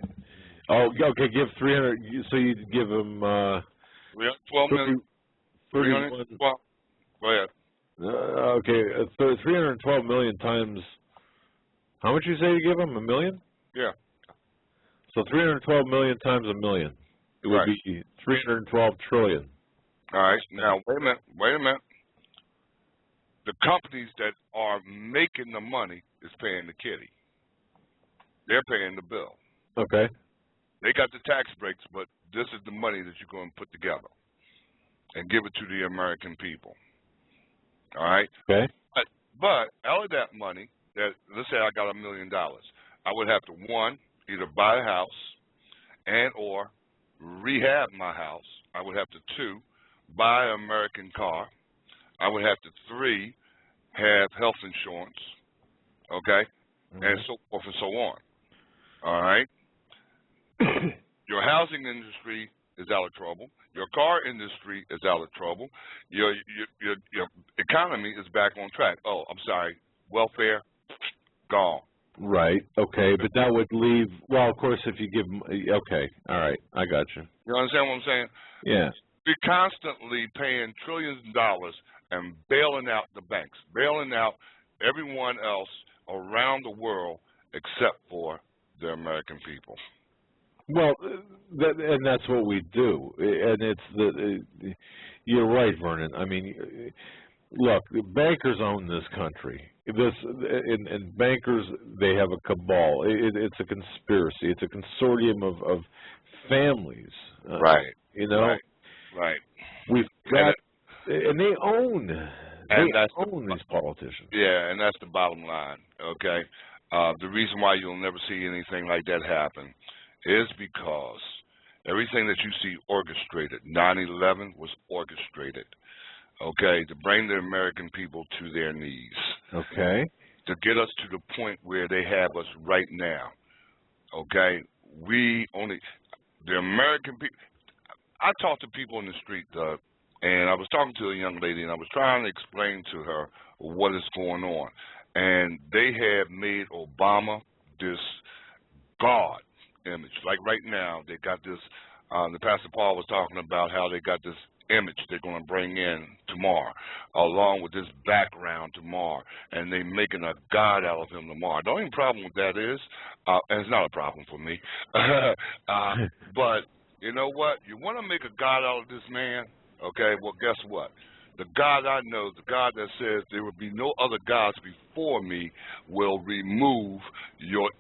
okay, give 300. So you give them 12 million. 312. Go ahead. Okay, so 312 million times. How much you say you give them? $1 million? Yeah. So 312 million times $1 million. It would be 312 trillion. All right. Now, wait a minute. The companies that are making the money is paying the kitty. They're paying the bill. Okay. They got the tax breaks, but this is the money that you're going to put together and give it to the American people. All right? Okay. But out of that money, let's say I got $1 million, I would have to, one, either buy a house and or rehab my house. I would have to, two, buy an American car. I would have to, three, have health insurance. okay, and so forth and so on. All right? Your housing industry is out of trouble. Your car industry is out of trouble. Your economy is back on track. Oh, I'm sorry. Welfare, gone. Right. Okay, but that would leave. Well, of course, if you give. Okay. All right. I got you. You understand what I'm saying? Yeah. We're constantly paying trillions of dollars and bailing out the banks, bailing out everyone else around the world except for the American people. Well, and that's what we do, and it's you're right, Vernon. I mean, look, the bankers own this country. And bankers, they have a cabal. It's a conspiracy. It's a consortium of families. Right. You know. Right. We've got, and they own. They own these politicians. Yeah, and that's the bottom line. Okay. The reason why you'll never see anything like that happen is because everything that you see orchestrated, 9/11 was orchestrated, okay, to bring the American people to their knees. Okay. To get us to the point where they have us right now, okay? The American people, I talk to people in the street, and I was talking to a young lady, and I was trying to explain to her what is going on. And they have made Obama this God image. Like right now, they got this, the Pastor Paul was talking about how they got this image they're going to bring in tomorrow, along with this background tomorrow, and they're making a God out of him tomorrow. The only problem with that is, and it's not a problem for me, but you know what? You want to make a God out of this man, okay, well, guess what? The God I know, the God that says there will be no other gods before me, will remove your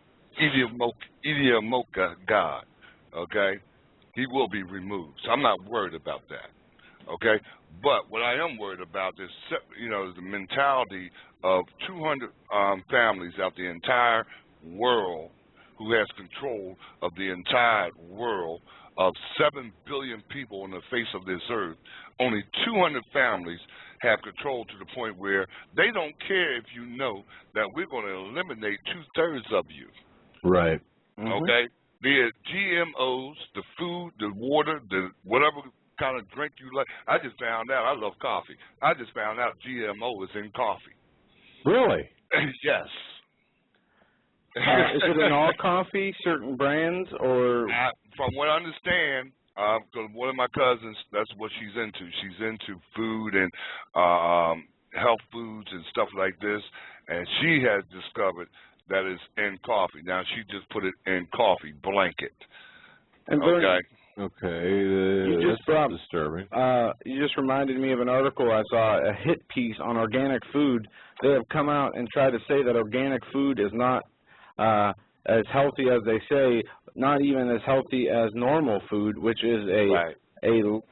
Idiomoka God, okay? He will be removed. So I'm not worried about that, okay? But what I am worried about is, you know, the mentality of 200 families out the entire world who has control of the entire world of 7 billion people on the face of this earth. Only 200 families have control to the point where they don't care if you know that we're going to eliminate 2/3 of you. Right. Okay? Be it GMOs, the food, the water, the whatever kind of drink you like. I just found out, I love coffee. I just found out GMO is in coffee. Really? Yes. Is it in all coffee, certain brands, or? From what I understand, because one of my cousins, that's what she's into. She's into food and health foods and stuff like this, and she has discovered that it's in coffee. Now, she just put it in coffee, blanket. And okay. Okay, that's disturbing. You just reminded me of an article I saw, a hit piece on organic food. They have come out and tried to say that organic food is not as healthy as they say, not even as healthy as normal food, which is a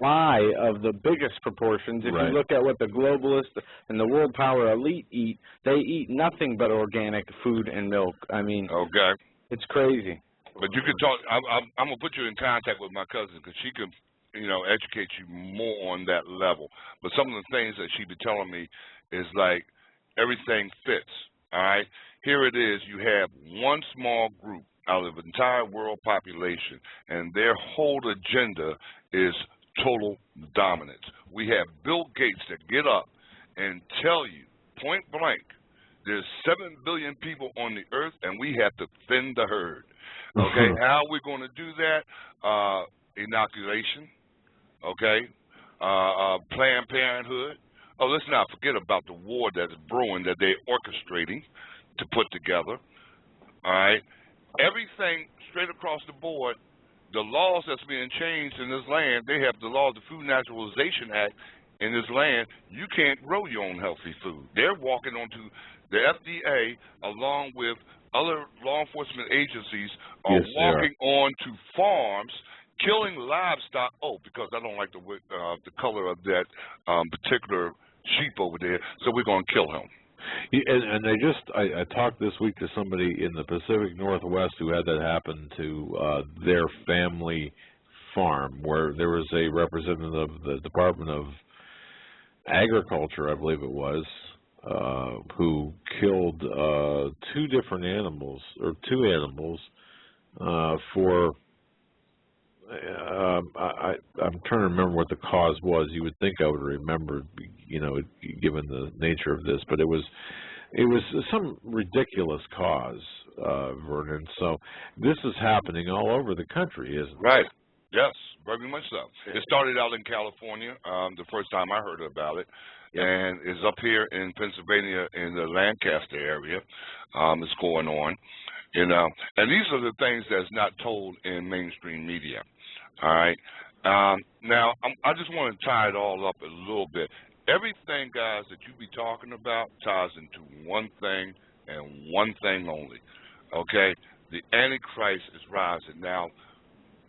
lie of the biggest proportions. If you look at what the globalists and the world power elite eat, they eat nothing but organic food and milk. I mean, it's crazy. But you could talk. I'm gonna put you in contact with my cousin because she can, you know, educate you more on that level. But some of the things that she be telling me is like everything fits. All right. Here it is. You have one small group out of the entire world population, and their whole agenda is total dominance. We have Bill Gates that get up and tell you point blank, there's 7 billion people on the earth, and we have to thin the herd. Okay, how are we going to do that? Inoculation, okay, Planned Parenthood. Oh, let's not forget about the war that is brewing that they're orchestrating to put together, all right? Everything straight across the board, the laws that's being changed in this land, they have the law of the Food Naturalization Act in this land. You can't grow your own healthy food. They're walking onto the FDA along with other law enforcement agencies are walking on to farms, killing livestock. Oh, because I don't like the color of that particular sheep over there, so we're going to kill him. And they just, I talked this week to somebody in the Pacific Northwest who had that happen to their family farm, where there was a representative of the Department of Agriculture, I believe it was, who killed two animals for. I'm trying to remember what the cause was. You would think I would remember, you know, given the nature of this, but it was some ridiculous cause, Vernon. So this is happening all over the country, isn't it? Right. Yes, very much so. It started out in California, the first time I heard about it, and is up here in Pennsylvania in the Lancaster area. It's going on, you know. And these are the things that's not told in mainstream media. All right. Now, I just want to tie it all up a little bit. Everything, guys, that you be talking about ties into one thing and one thing only. Okay? The Antichrist is rising. Now,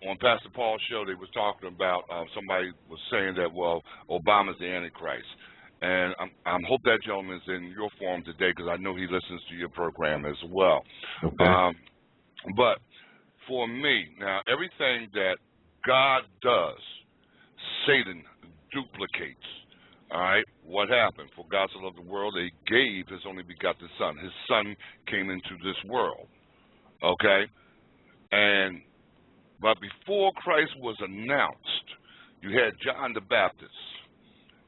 on Pastor Paul's show, they was talking about, somebody was saying that, well, Obama's the Antichrist. And I hope that gentleman's in your forum today because I know he listens to your program as well. Okay. But for me, now, everything that God does, Satan duplicates. All right? What happened? For God so loved the world, he gave his only begotten Son. His Son came into this world. Okay? But before Christ was announced, you had John the Baptist.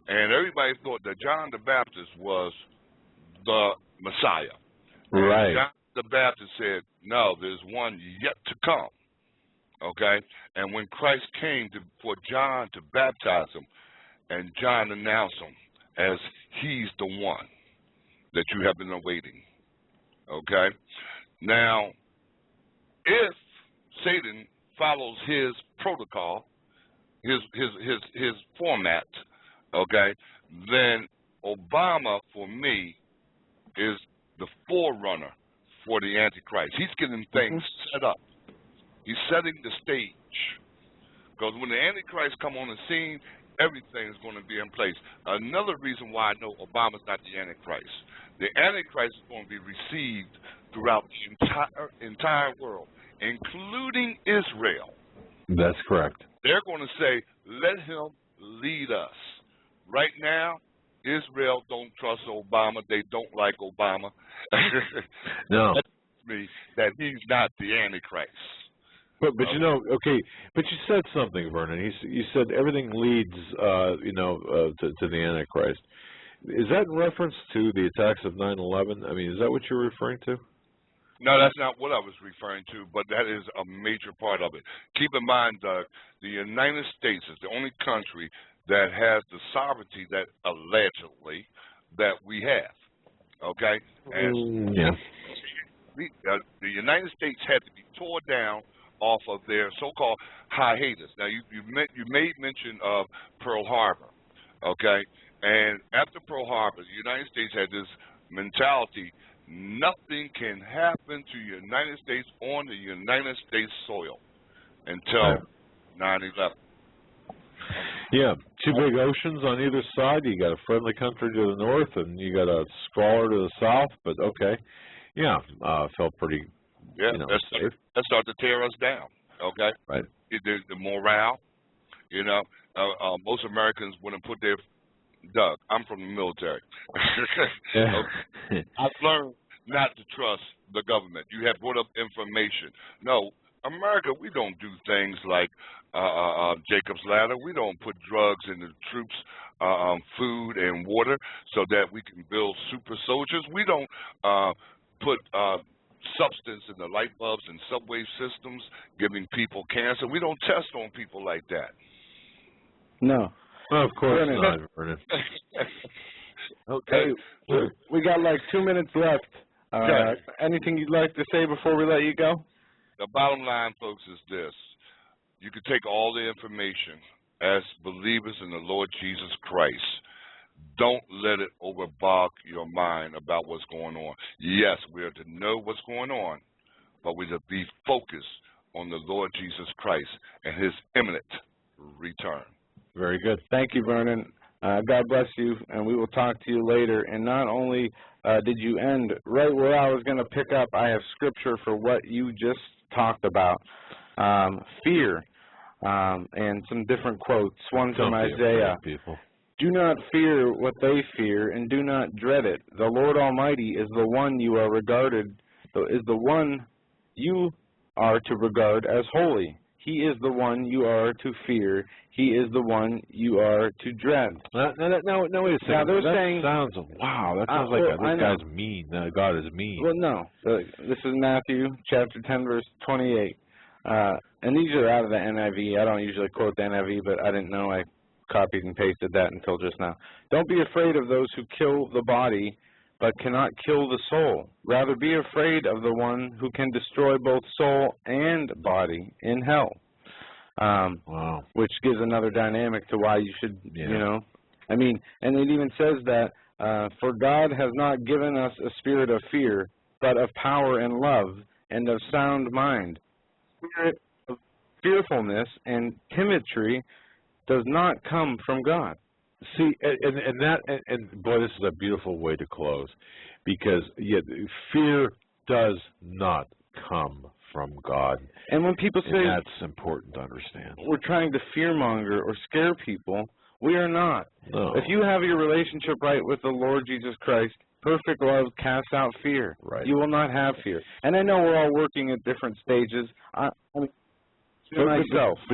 And everybody thought that John the Baptist was the Messiah. Right. And John the Baptist said, no, there's one yet to come. Okay? And when Christ came for John to baptize him, and John announced him as he's the one that you have been awaiting. Okay? Now, if Satan follows his protocol, his format, okay, then Obama, for me, is the forerunner for the Antichrist. He's getting things set up. He's setting the stage. Because when the Antichrist come on the scene, everything is going to be in place. Another reason why I know Obama's not the Antichrist. The Antichrist is going to be received throughout the entire world, including Israel. That's correct. They're going to say, let him lead us. Right now, Israel don't trust Obama. They don't like Obama. No. That tells me that he's not the Antichrist. But you know, okay, but you said something, Vernon. You said everything leads, to the Antichrist. Is that in reference to the attacks of 9/11? I mean, is that what you're referring to? No, that's not what I was referring to, but that is a major part of it. Keep in mind, Doug, the United States is the only country that has the sovereignty that allegedly that we have. Okay? And the United States had to be torn down off of their so-called hiatus. Now, you made mention of Pearl Harbor, okay? And after Pearl Harbor, the United States had this mentality, nothing can happen to the United States on the United States soil until 9/11. Yeah, two big oceans on either side. You got a friendly country to the north, and you got a squalor to the south, but okay. Yeah, felt pretty... Yeah, that started to tear us down, okay? Right. The morale, most Americans wouldn't put their... Doug, I'm from the military. I've learned not to trust the government. You have brought up information. No, America, we don't do things like Jacob's Ladder. We don't put drugs in the troops' food and water so that we can build super soldiers. We don't put... substance in the light bulbs and subway systems, giving people cancer. We don't test on people like that. No. Well, of course not, Vernon. Okay. We got like 2 minutes left. Anything you'd like to say before we let you go? The bottom line, folks, is this. You can take all the information as believers in the Lord Jesus Christ. Don't let it overbog your mind about what's going on. Yes, we are to know what's going on, but we're to be focused on the Lord Jesus Christ and his imminent return. Very good. Thank you, Vernon. God bless you, and we will talk to you later. And not only did you end right where I was going to pick up, I have scripture for what you just talked about. Fear, and some different quotes. One from Isaiah. Do not fear what they fear, and do not dread it. The Lord Almighty is the one you are to regard as holy. He is the one you are to fear. He is the one you are to dread. No, wait a second. Now they're saying, sounds, wow, that sounds like this guy's mean. God is mean. Well, no. This is Matthew chapter 10, verse 28. And these are out of the NIV. I don't usually quote the NIV, but I didn't know I copied and pasted that until just now. Don't be afraid of those who kill the body, but cannot kill the soul. Rather be afraid of the one who can destroy both soul and body in hell. Wow. Which gives another dynamic to why you should, you know. I mean, and it even says that, for God has not given us a spirit of fear, but of power and love and of sound mind. Spirit of fearfulness and timidity does not come from God. See, and boy, this is a beautiful way to close, because fear does not come from God. And when people say that's important to understand, we're trying to fearmonger or scare people, we are not. No. If you have your relationship right with the Lord Jesus Christ, perfect love casts out fear. Right. You will not have fear. And I know we're all working at different stages. But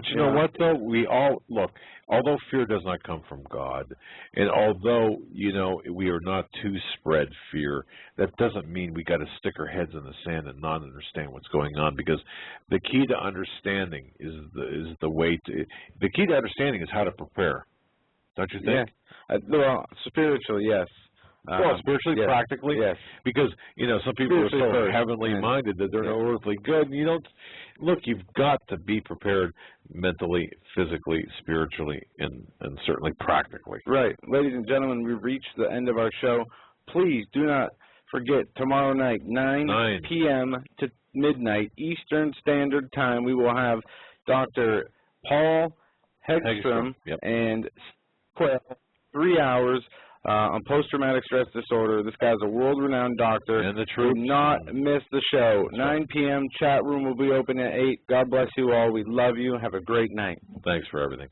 you know what, though? We all, look, although fear does not come from God, and although, you know, we are not to spread fear, that doesn't mean we got to stick our heads in the sand and not understand what's going on, because the key to understanding is the key to understanding is how to prepare. Don't you think? Yeah. Well, spiritually, yes. Well, spiritually, practically, yes. Because, you know, some people are so heavenly minded that they're no earthly good. You don't, look, you've got to be prepared mentally, physically, spiritually, and certainly practically. Right. Ladies and gentlemen, we've reached the end of our show. Please do not forget, tomorrow night, 9 p.m. to midnight Eastern Standard Time, we will have Dr. Paul Hagstrom and 3 hours on post-traumatic stress disorder. This guy's a world-renowned doctor. And the truth. Do not miss the show. 9 p.m. Chat room will be open at 8. God bless you all. We love you. Have a great night. Thanks for everything.